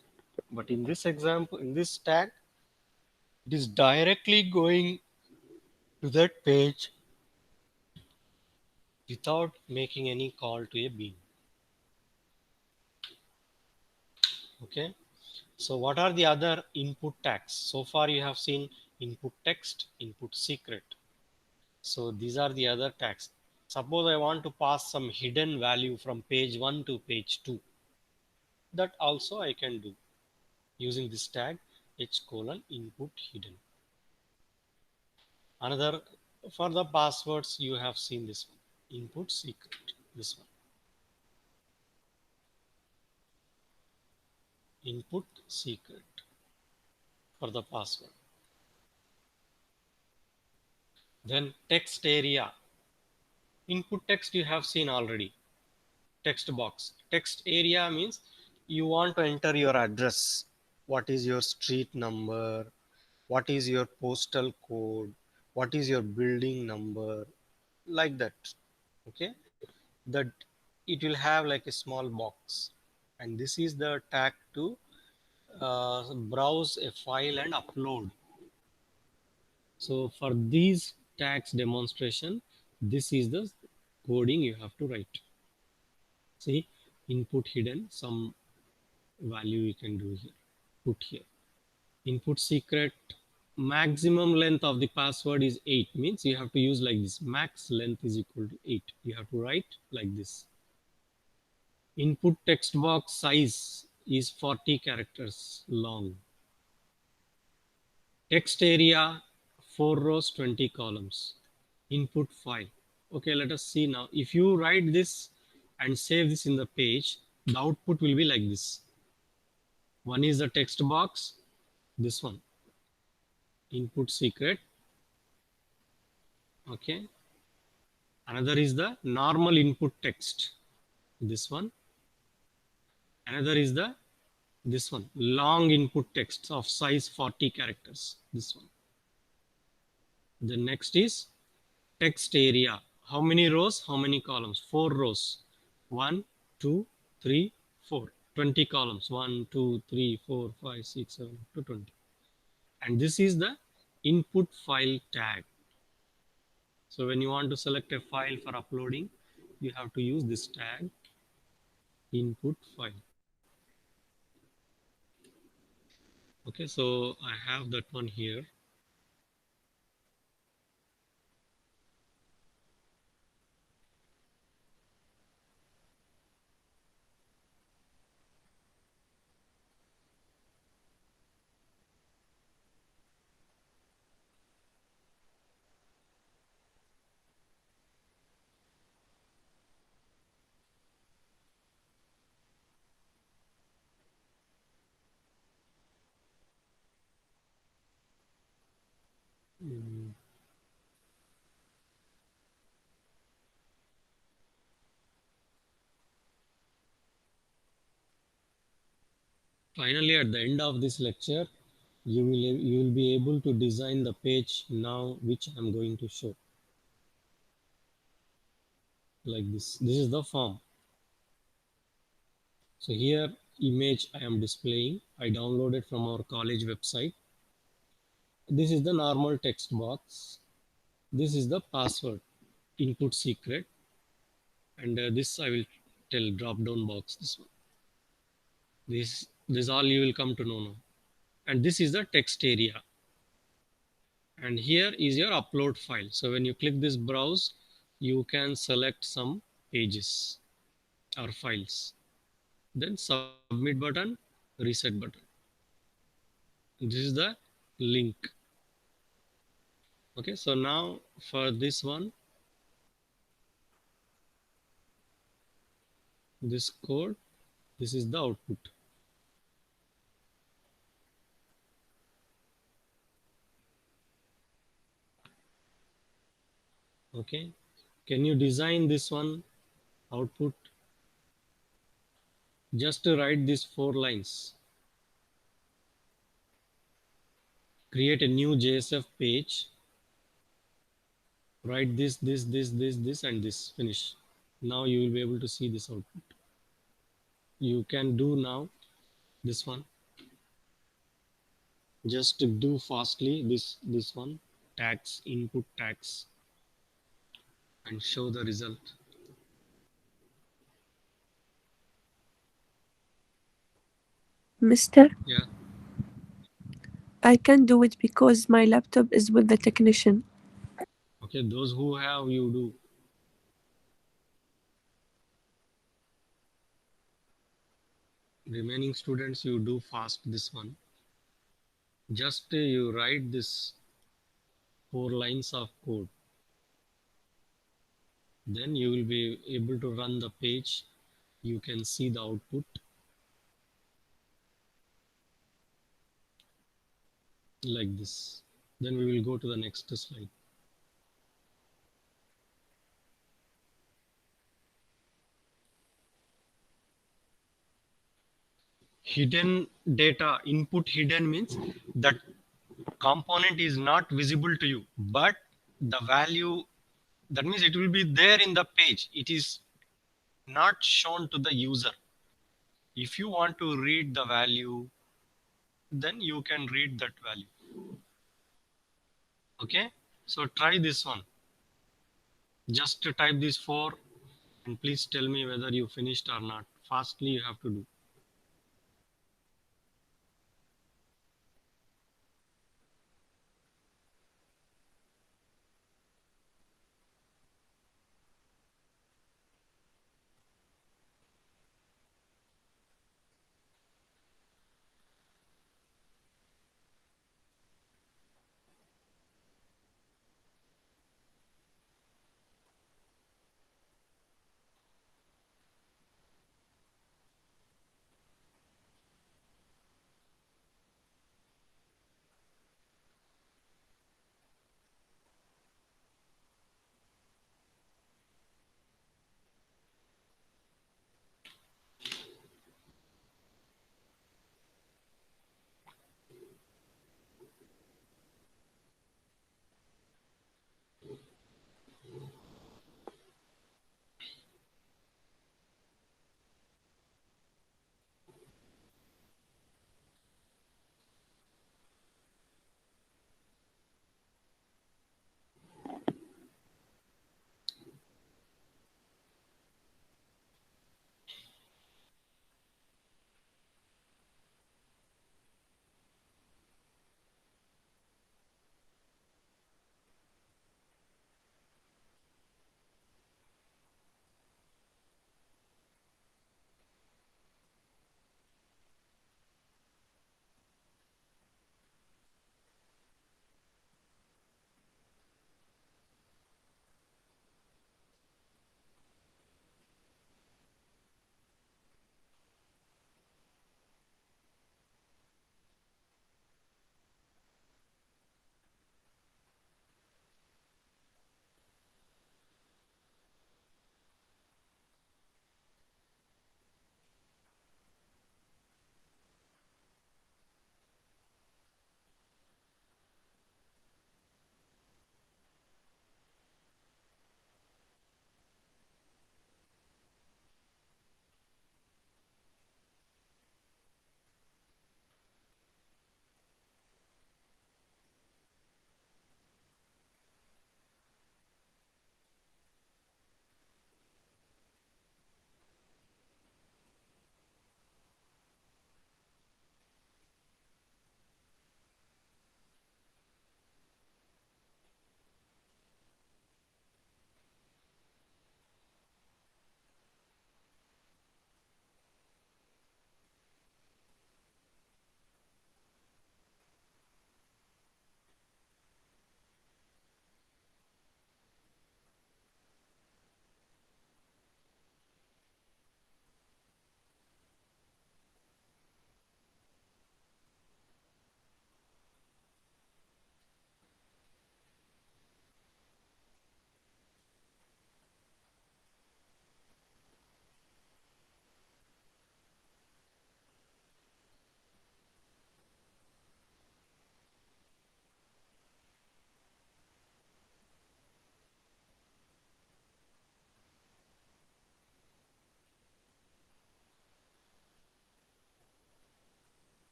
But in this example, in this tag, it is directly going to that page without making any call to a bean. Okay, so what are the other input tags? So far you have seen input text, input secret. So these are the other tags. Suppose I want to pass some hidden value from page 1 to page 2. That also I can do using this tag h colon input hidden. Another, for the passwords you have seen this one, input secret, this one, input secret for the password. Then text area, input text you have seen already, text box. Text area means you want to enter your address. What is your street number? What is your postal code? What is your building number? Like that. Okay. That it will have like a small box. And this is the tag to browse a file and upload. So for these tags demonstration, this is the coding you have to write. See, input hidden, some value you can do here, put here. Input secret, maximum length of the password is 8, means you have to use like this, max length is equal to 8. You have to write like this. Input text box size is 40 characters long. Text area 4 rows 20 columns. Input file. Okay, let us see now. If you write this and save this in the page, the output will be like this. One is the text box, this one, input secret. Okay. Another is the normal input text, this one. Another is the this one, long input text of size 40 characters, this one. The next is text area. How many rows? How many columns? 4 rows. 1, 2, 3, 4. 20 columns. 1, 2, 3, 4, 5, 6, 7 to 20. And this is the input file tag. So when you want to select a file for uploading, you have to use this tag, input file. Okay, so I have that one here. Mm. Finally, at the end of this lecture, you will be able to design the page now, which I'm going to show, like this. This is the form. So here image I am displaying, I downloaded from our college website. This is the normal text box. This is the password, input secret, and this I will tell drop down box. This one. This all you will come to know now. And this is the text area. And here is your upload file. So when you click this browse, you can select some pages or files. Then submit button, reset button. This is the link. Okay, so now for this one, this code, this is the output. Okay, can you design this one output? Just to write these 4 lines, create a new JSF page, write this, and this, finish. Now you will be able to see this output. You can do now this one. Just do fastly this one, tags, input tags, and show the result. Mister, Yeah. I can do it because my laptop is with the technician. Okay, those who have, you do. Remaining students, you do fast this one. Just you write this 4 lines of code. Then you will be able to run the page. You can see the output like this. Then we will go to the next slide. Hidden data, input hidden means that component is not visible to you, but the value, that means it will be there in the page. It is not shown to the user. If you want to read the value, then you can read that value. Okay, so try this one. Just to type this 4 and please tell me whether you finished or not. Fastly you have to do.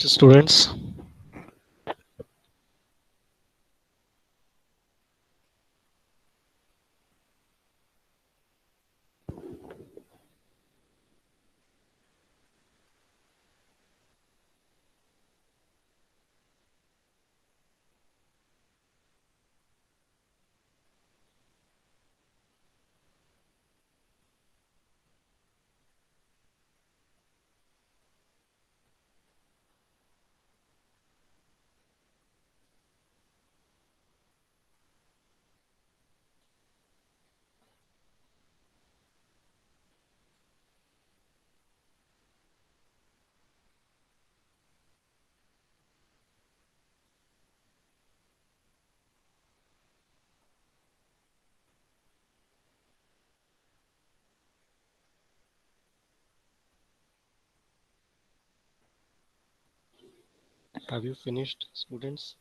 students? Have you finished, students?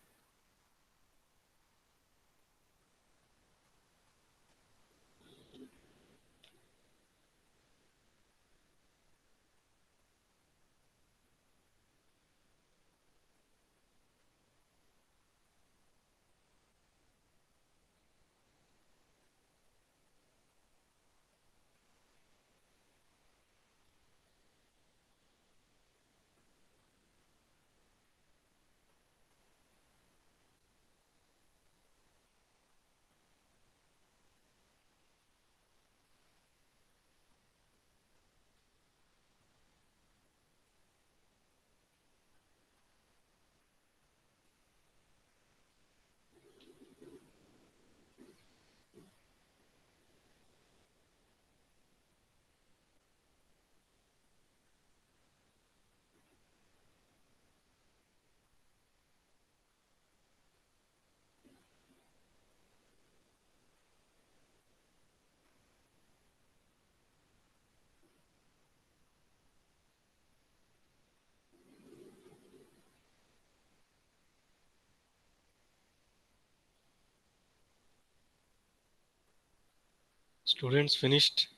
Students finished?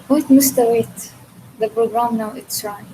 Wait, Mr. Wait. The program now it's running.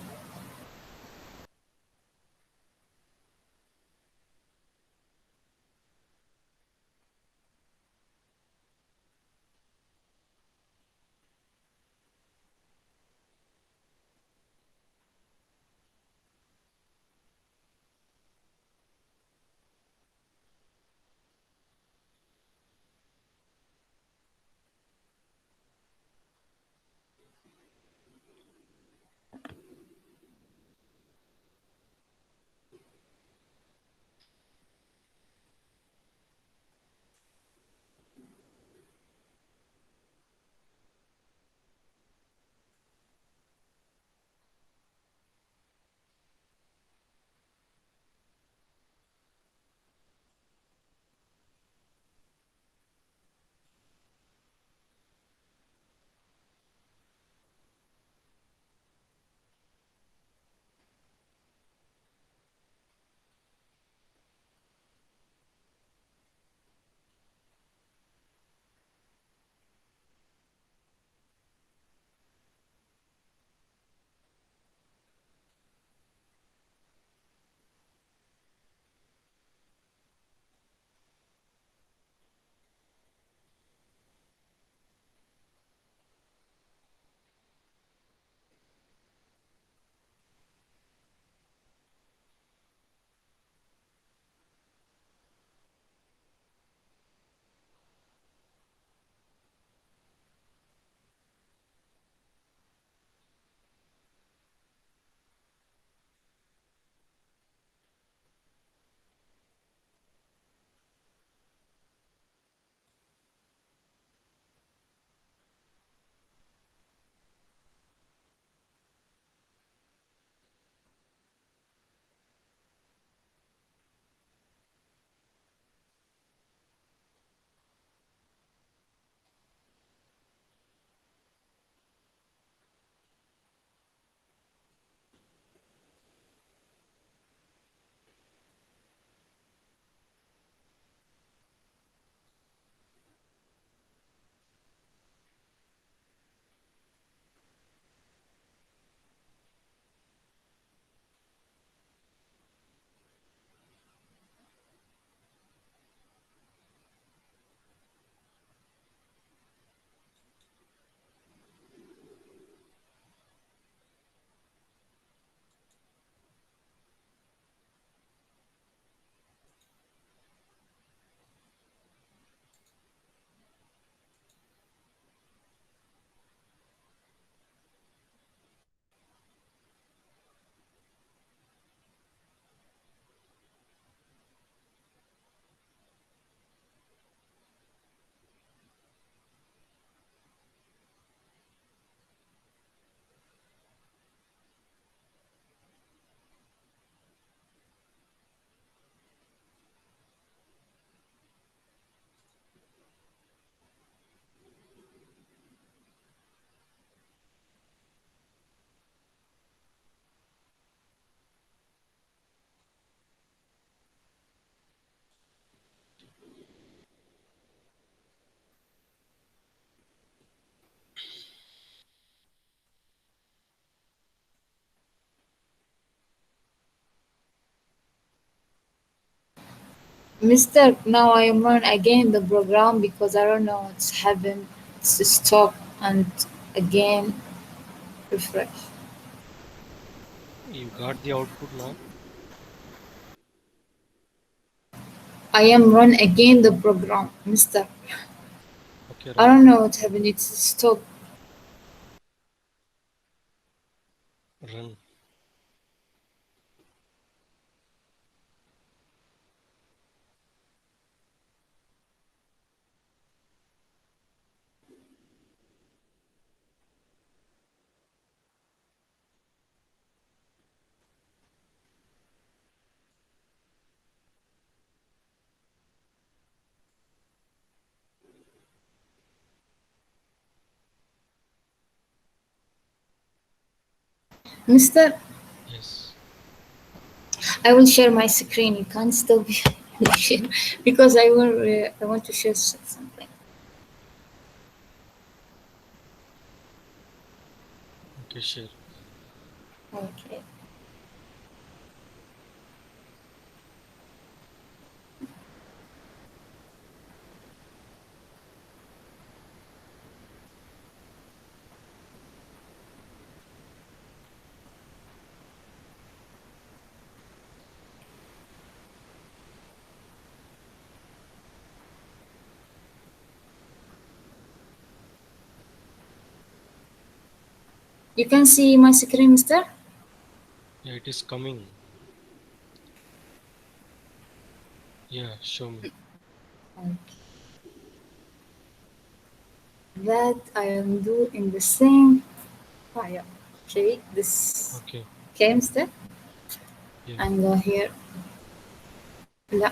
Mister, now I am run again the program because I don't know what's happened. It's stop and again refresh. You got the output now? I am run again the program, Mister. Okay, I run. don't know what happened. It's stop. Run. Mister, Yes. I will share my screen. You can't still be share because I want to share something. Okay, share. Okay. You can see my screen, Mister. Yeah, it is coming. Yeah, show me. Okay. That I am do in the same file. Okay, this Okay. okay, Mister. Yeah. And go here. لا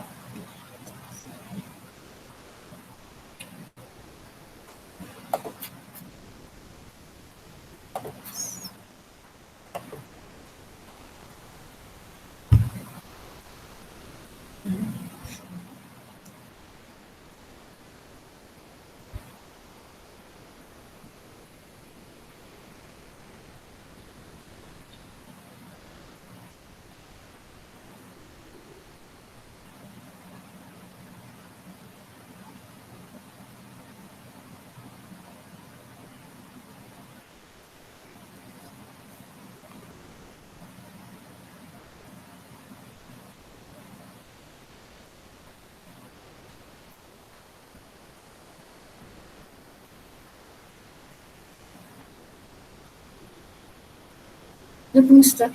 look, Mister.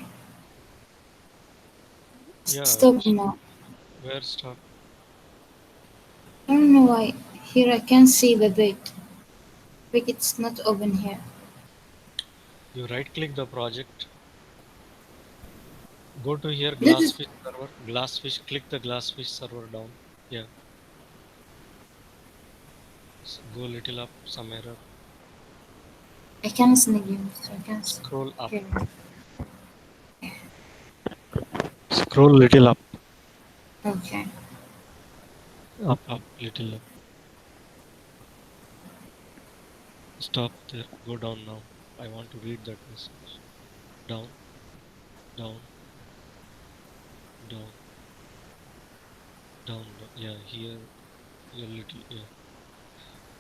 Yeah. Stop now. Where stop? I don't know why. Here I can see the date. But it's not open here. You right click the project. Go to here, This is Glassfish server. Glassfish, click the Glassfish server down. Yeah. Go little up, some error. I can see again. So I can see. Scroll up. Here. Scroll little up. Okay. Up, little up. Stop there. Go down now. I want to read that message. Down, down, down, down. Yeah, here, a little. Yeah.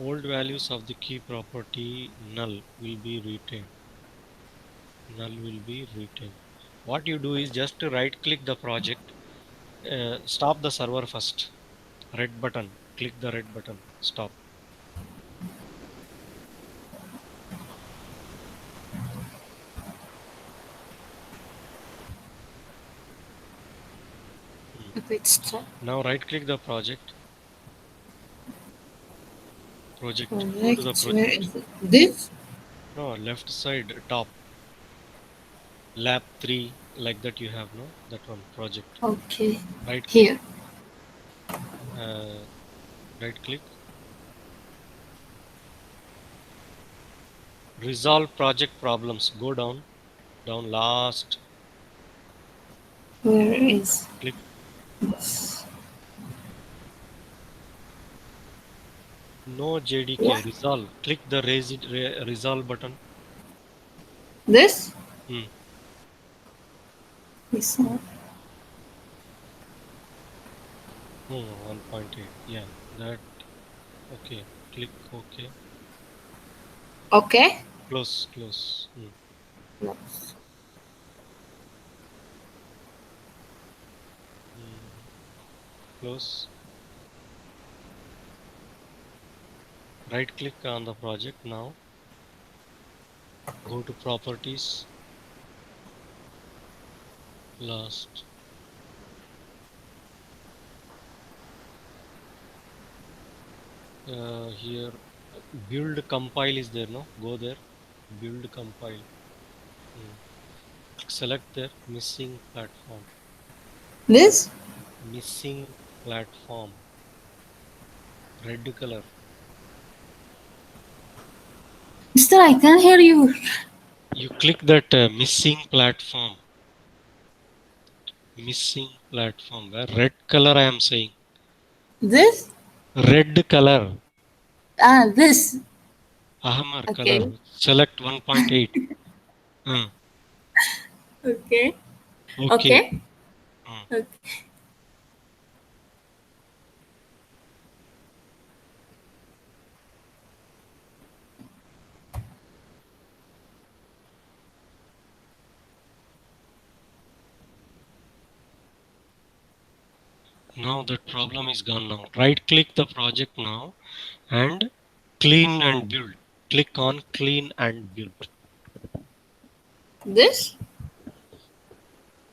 Old values of the key property null will be retained. Null will be retained. What you do is just to right click the project. Stop the server first. Red button. Click the red button. Stop. Hmm. Okay, stop. Now right click the project. Project. Go to the Correct. Where project. is it? This? No, left side top. Lab 3 like that you have no that one project. Okay. Right click. Here. Uh, right click. Resolve project problems. Go down. Down last. Where is Click. this? No JDK. What? Resolve. Click the resolve button. This? Hmm. This one. No, no, 1.8. Yeah, that. Okay. Click OK. Okay. Close, close. Close. Mm. Close. Right click on the project now. Go to properties. Last. Here, build compile is there, no? Go there. Build compile. Mm. Select there. Missing platform. This? Missing platform. Red color. Still, I can't hear you. You click that missing platform. Missing platform. Where red color I am saying. This? Red color. Ah, this. Ahmar color. Okay. Select 1.8. Uh, Okay. okay. Okay. Uh. Okay. Now that problem is gone now. Right click the project now and clean and build. Click on clean and build. This?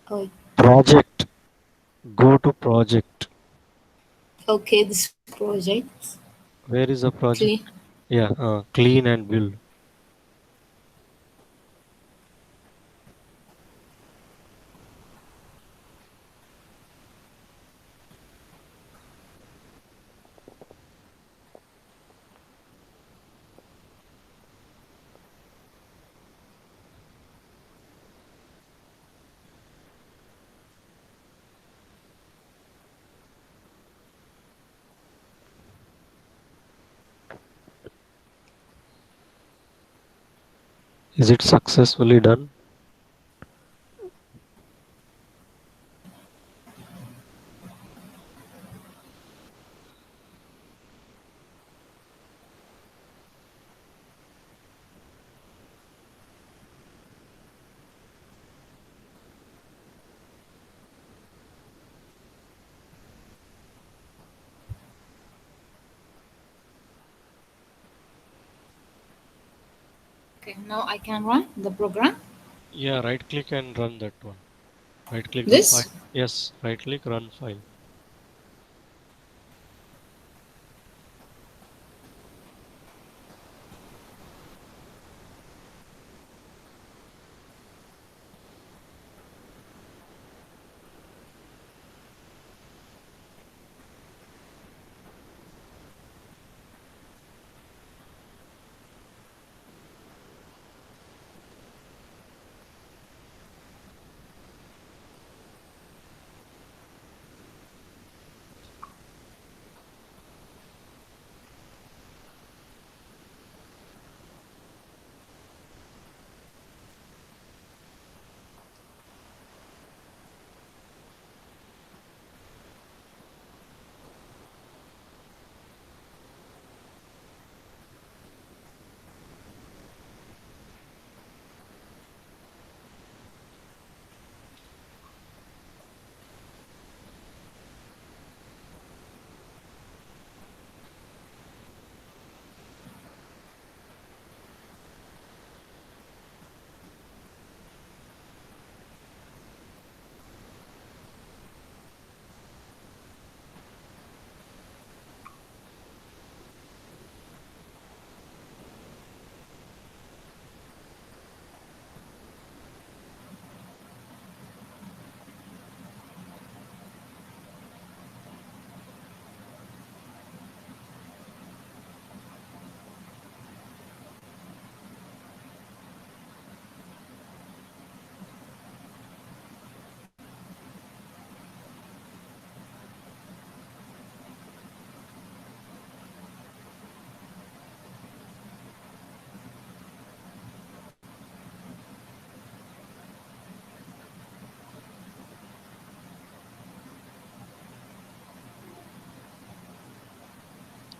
Oh, Project. Go to project. okay. This project. Where is the project? Clean. Yeah, clean and build. Is it successfully done? Okay. Now I can run the program. Yeah, right click and run that one. Right click the file. This? Yes, right click run file.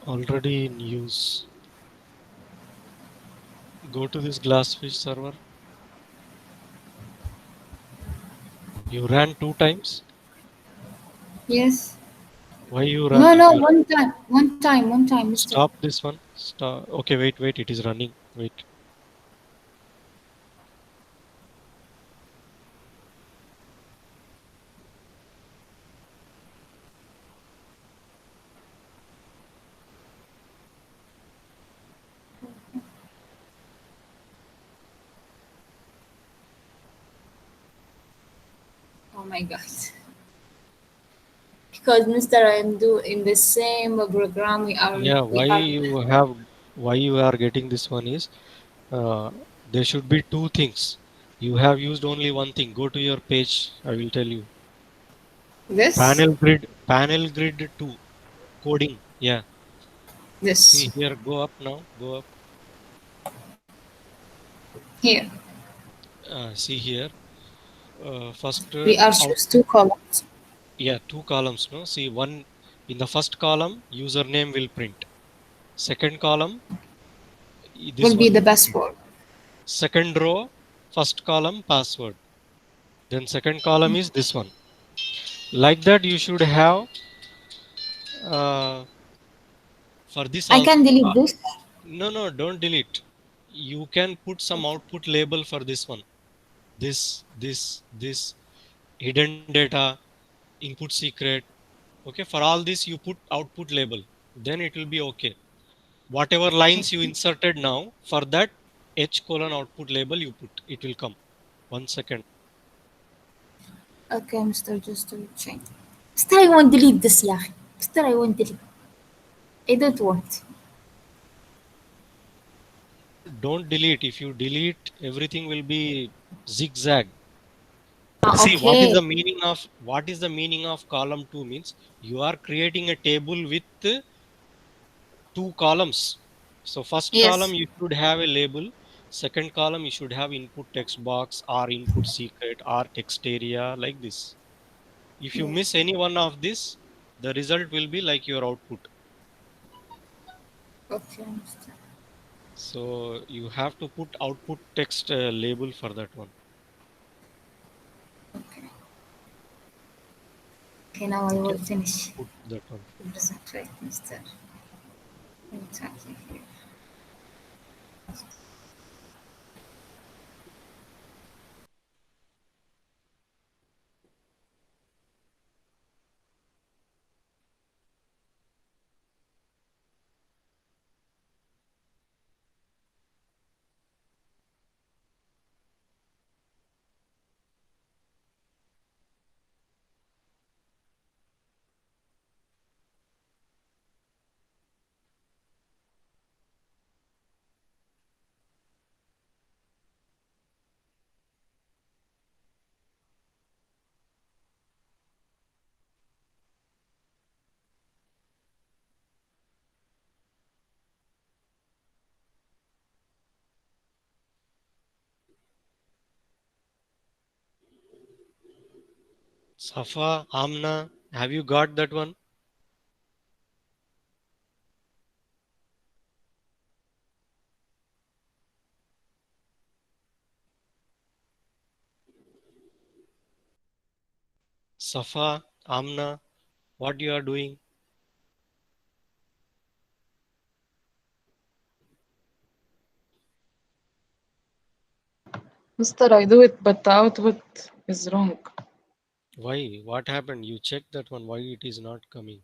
already in use. Go to this Glassfish server. You ran 2 times. Yes. Why you No, run if no, you're one time. One time, mister. stop this one? Stop. Okay, wait, wait. It is running. Wait. Oh my God. Because mister, I'm do in the same program Yeah, we are why you are getting this one is there should be two things. You have used only one thing. Go to your page. I will tell you. this Panel grid 2, coding. Yeah. See this here, go up now. Go up. here. See here. First, We are out. choose two columns. Yeah, two columns. No, see one in the first column, username will print. Second column, Will this be one the will best print. word. Second row, first column, password. Then second column is this one. Like that, you should have uh, for this I also. can delete this. No, no, don't delete. You can put some output label for this one. This hidden data, input secret. Okay, for all this you put output label. Then it will be okay. Whatever lines you inserted now, for that h colon output label you put. It will come. 1 second. Okay, mister, just to change. Mister, I won't delete this, yeah. Mister, I won't delete. I don't want. Don't delete. If you delete, everything will be zigzag. Ah, See, okay. what is the meaning of column 2 means you are creating a table with two columns. So first column Yes. you should have a label. Second column you should have input text box or input secret or text area like this. If you miss Yes. any one of this, the result will be like your output. Okay, mister. So you have to put output text label for that one. Okay. Okay, now I Okay, will finish. put that one. Present right, mister. Exactly here. Safa, Amna, have you got that one? Safa, Amna, what you are doing? Mister, I do it, but the output is wrong. Why? What happened? You check that one. Why it is not coming?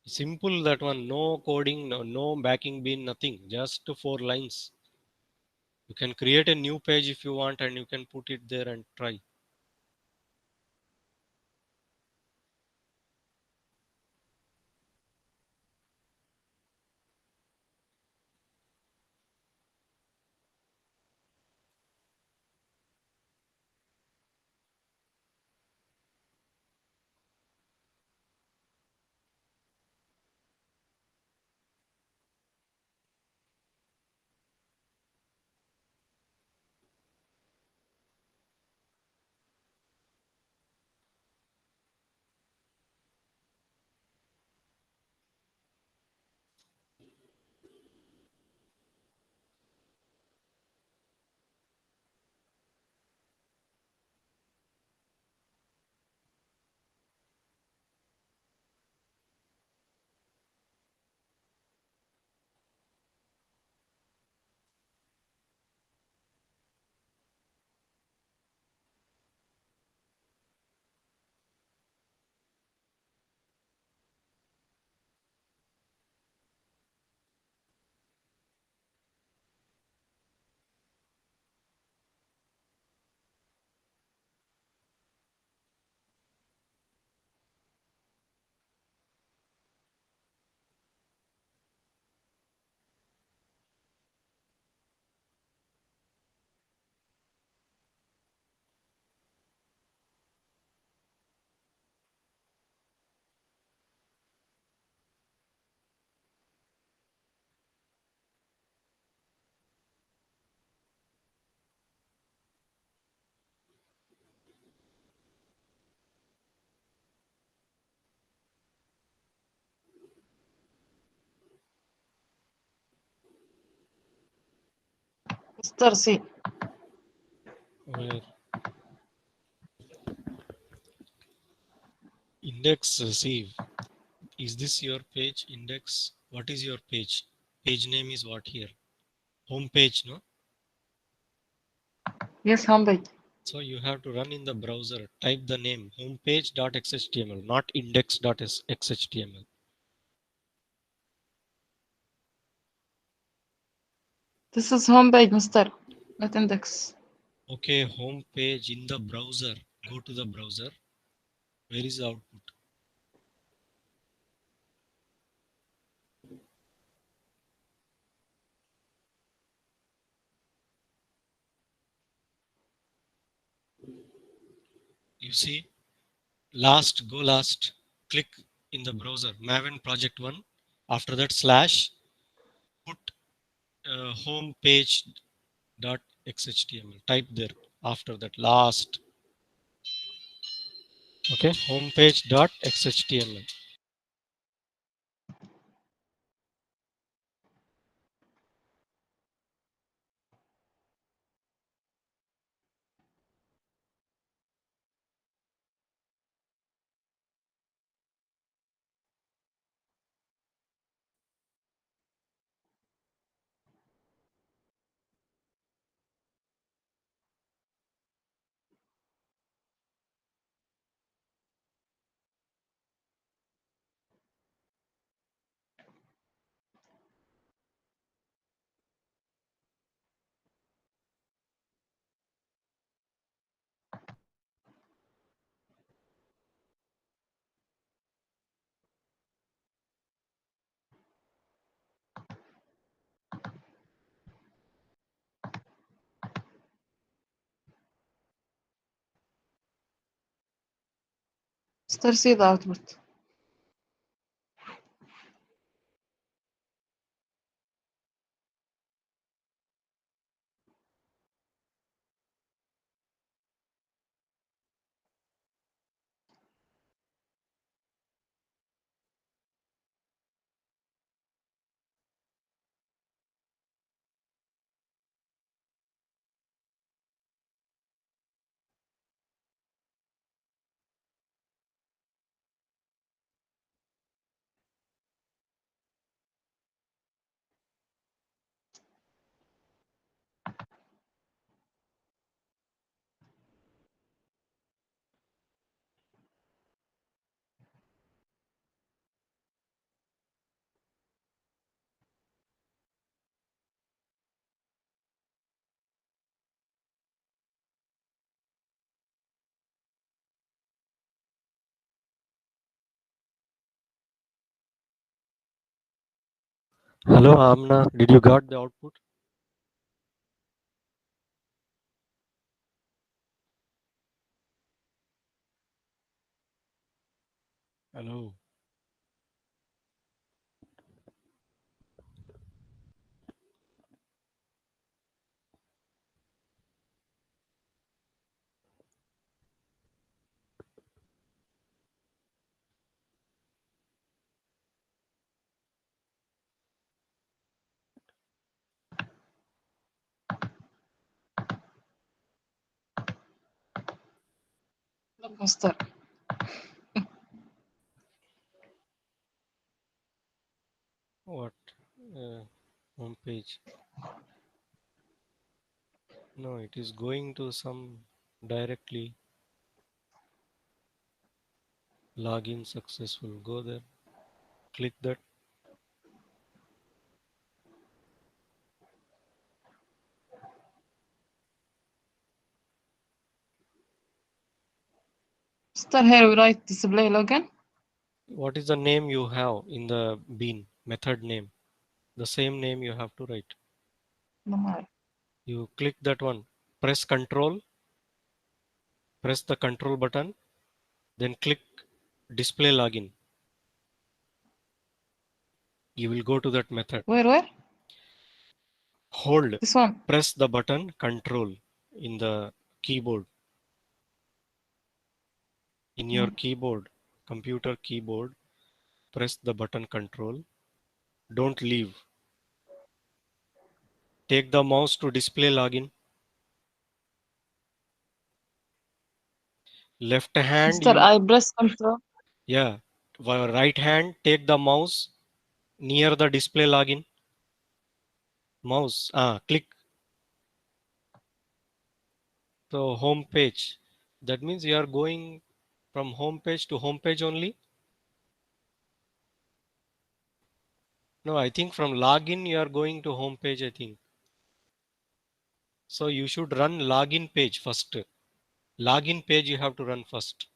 Simple that one. No coding, no backing bin, nothing. Just 4 lines. You can create a new page if you want, and you can put it there and try. Star C. Where index see, is this your page index? What is your page? Page name is what here? Home page, no? Yes, homepage. So you have to run in the browser, type the name homepage.xhtml, not index.xhtml. This is homepage, mister. Not index. Okay, home page in the browser. Go to the browser. Where is the output? You see, go last, click in the browser, Maven project 1. After that, slash, put home page.xhtml. Type there. After that, last. Okay, homepage.xhtml. Star C the output. Hello, Amna. Did you got the output? Hello. Look, mister. What? Home page. No, it is going to some directly login successful. Go there, click that. Star here we write display login. What is the name you have in the bean method name? The same name you have to write. No, You click that one, press control, press the control button, then click display login. You will go to that method. Where? Hold, This one. press the button control in the keyboard. In your keyboard, computer keyboard, press the button control. Don't leave. take the mouse to display login. Left hand Mister, you, I press control. yeah, right hand take the mouse near the display login. Mouse, click the home page. That means you are going from home page to home page only. No, I think from login you are going to home page, I think. So you should run login page first. Login page you have to run first.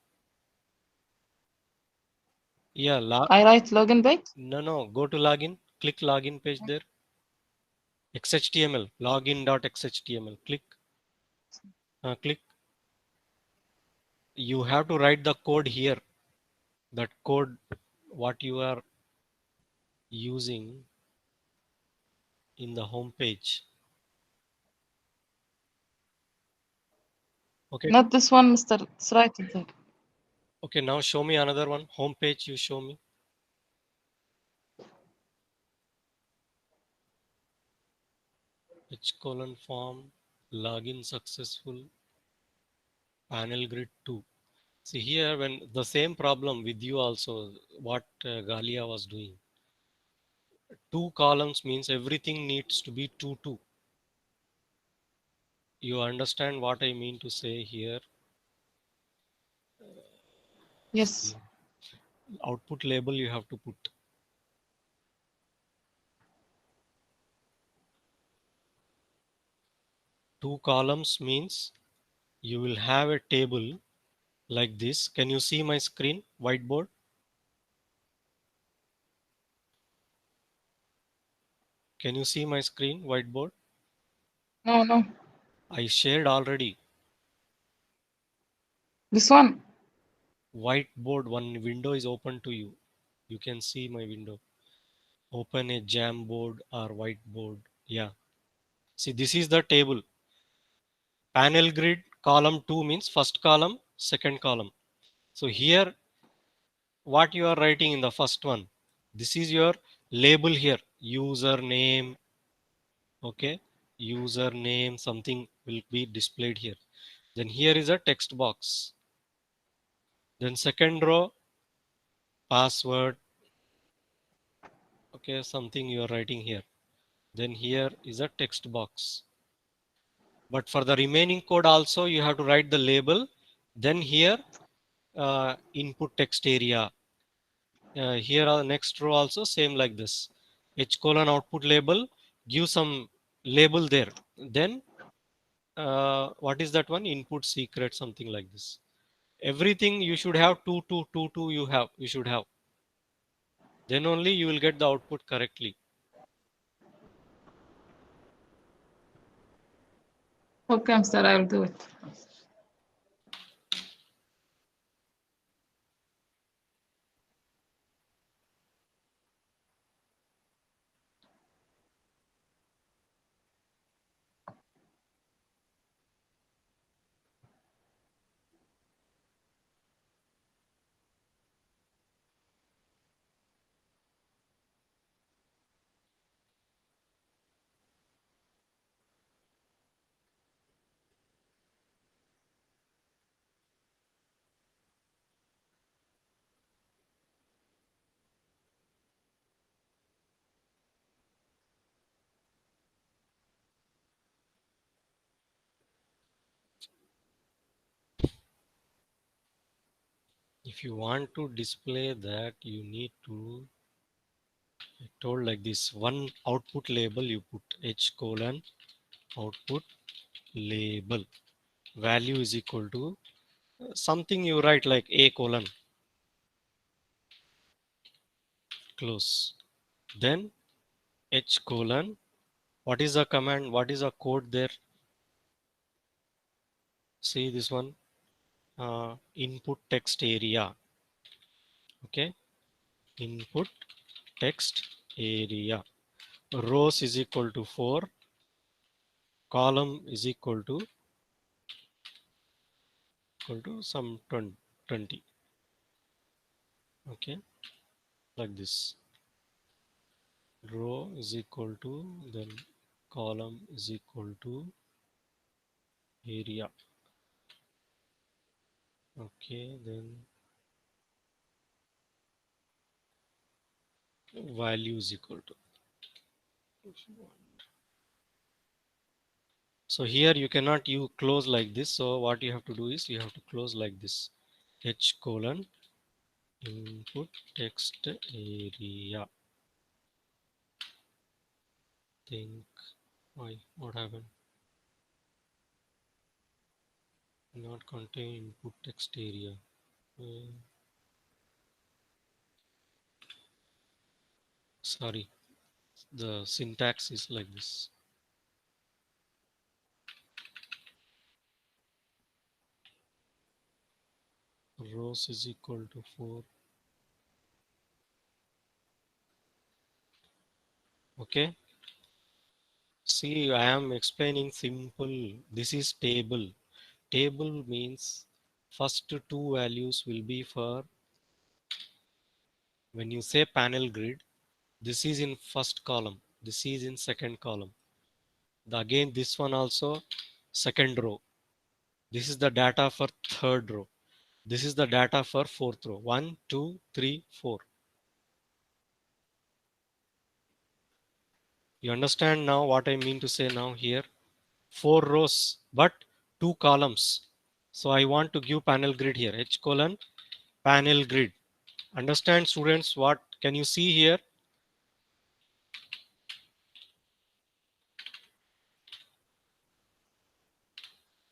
Yeah, I write login page. no, go to login, click login page there. XHTML, login.xhtml. Click. You have to write the code here. That code, what you are using in the home page. Okay, Not this one, Mister. It's right there. okay. Now show me another one. Home page, you show me. H colon form, login successful, panel grid 2. See here, when the same problem with you also, what Galia was doing. Two columns means everything needs to be 2, 2. You understand what I mean to say here? Yes. See, output label you have to put. Two columns means you will have a table like this. Can you see my screen, whiteboard? Can you see my screen, whiteboard? No, no. I shared already. This one. Whiteboard, one window is open to you. You can see my window. Open a Jamboard or whiteboard. Yeah. See, this is the table. Panel grid column 2 means first column, second column. So here, what you are writing in the first one, this is your label here. Username, okay, username, something will be displayed here. Then here is a text box. Then second row, password, okay, something you are writing here. Then here is a text box. But for the remaining code also you have to write the label. Then here input text area. Here are the next row also same like this. H colon output label, give some label there. Then what is that one? Input secret, something like this. Everything you should have two you should have. Then only you will get the output correctly. Okay, Mister. I will do it. If you want to display that, you need to told like this. One output label you put H colon output label. Value is equal to something you write like A colon close. Then H colon. What is the command? What is the code there? See this one. Input text area. Okay. Input text area. Rows is equal to 4. Column is equal to some 20. Okay. Like this. Row is equal to then column is equal to area. Okay, then value is equal to. So here you cannot you close like this. So what you have to do is you have to close like this. H colon input text area. Think why what happened? Not contain input text area. Uh, sorry, the syntax is like this. Rows is equal to 4. Okay. See, I am explaining simple. This is table. Table means first two values will be for when you say panel grid. This is in first column. This is in second column. Again, this one also second row. This is the data for third row. This is the data for fourth row. 1, 2, 3, 4. You understand now what I mean to say now here? 4 rows, but 2 columns. So I want to give panel grid here. H colon panel grid. Understand, students? What can you see here?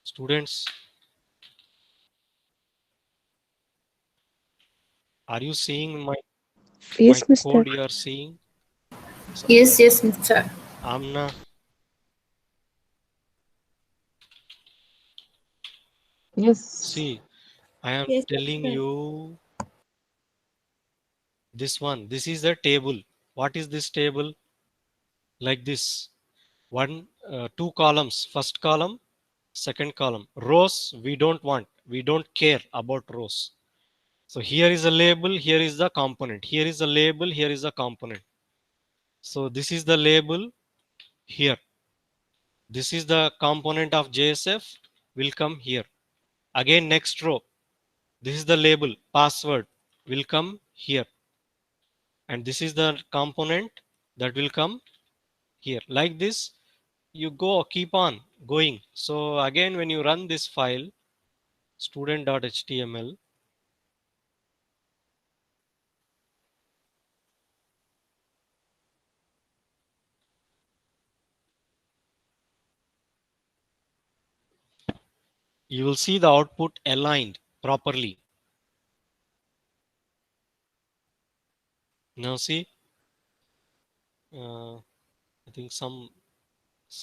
Students, are you seeing my Yes, mister. code you are seeing? Yes, yes, Mr. Amna, Yes. see, I am Yes, telling mister. you this one. This is the table. What is this table? Like this. Two columns. First column, second column. Rows, we don't want. We don't care about rows. So here is a label. Here is the component. Here is a label. Here is a component. So this is the label here. This is the component of JSF will come here. Again, next row. This is the label password will come here. And this is the component that will come here. Like this, you go keep on going. So again, when you run this file, student.html, you will see the output aligned properly. Now see, I think some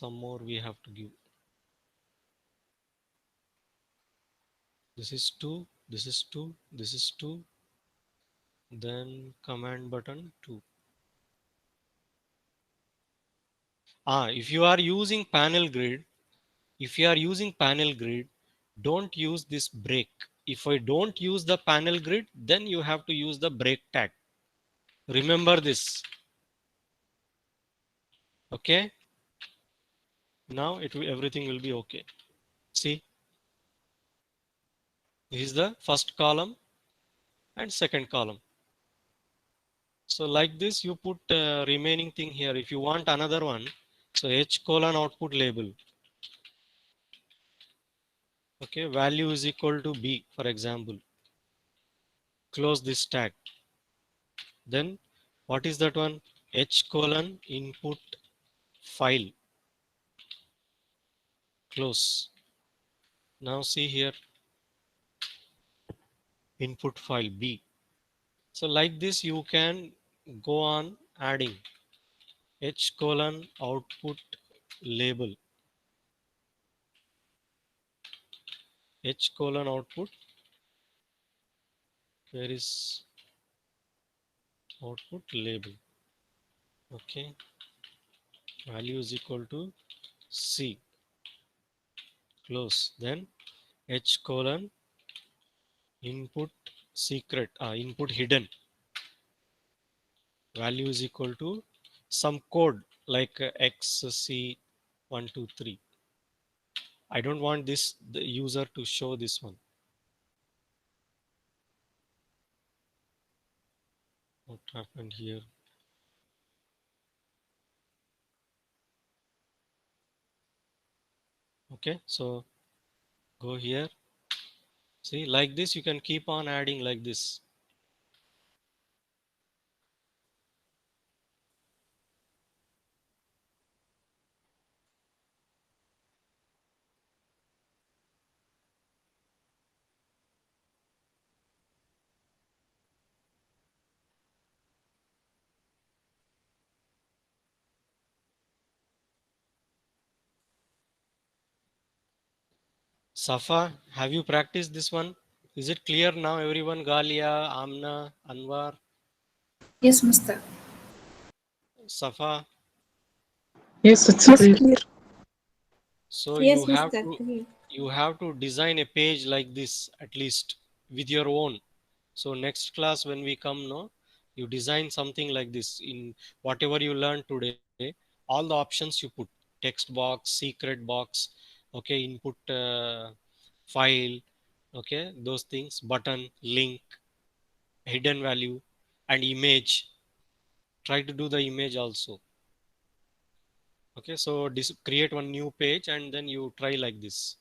more we have to give. This is 2, this is 2, this is 2, then command button 2. If you are using panel grid, if you are using panel grid, don't use this break. If I don't use the panel grid, then you have to use the break tag. Remember this. Okay. Now everything will be okay. See, this is the first column and second column. So like this, you put remaining thing here. If you want another one, so H colon output label. Okay, value is equal to B, for example. Close this tag. Then what is that one? H colon input file. Close. Now see here, input file B. So like this, you can go on adding H colon output label. H colon output. Where is output label? Okay. Value is equal to C. Close. Then H colon input secret, input hidden. Value is equal to some code like XC 1 2 3. I don't want this the user to show this one. What happened here? Okay, so go here. See, like this you can keep on adding like this. Safa, have you practiced this one? Is it clear now, everyone? Galia, Amna, Anwar, Yes, Mister. Safa. Yes, it's Yes, clear. clear. So Yes, Mister. Clear. you have to design a page like this at least with your own. So next class when we come, no, you design something like this in whatever you learned today. All the options you put: text box, secret box, okay, input file, okay, those things, button, link, hidden value, and image. Try to do the image also. Okay, so create one new page and then you try like this.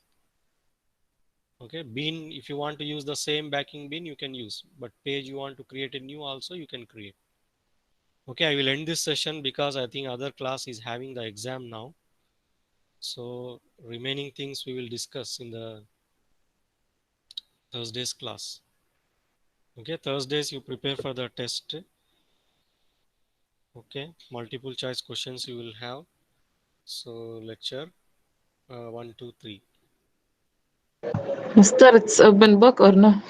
Okay, bean, if you want to use the same backing bean you can use, but page you want to create a new also you can create. Okay, I will end this session because I think other class is having the exam now. So remaining things we will discuss in the Thursday's class. Okay, Thursdays you prepare for the test. Okay, multiple choice questions you will have. So lecture 1 2 3. Mister, it's open book or no?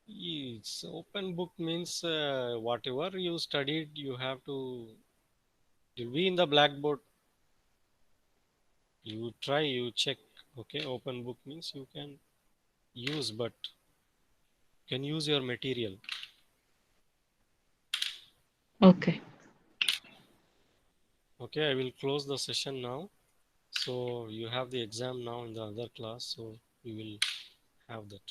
It's open book means whatever you studied you have to, it will be in the blackboard. You try, you check. Okay, open book means you can use, but can use your material. Okay. Okay, I will close the session now. So you have the exam now in the other class, so we will have that.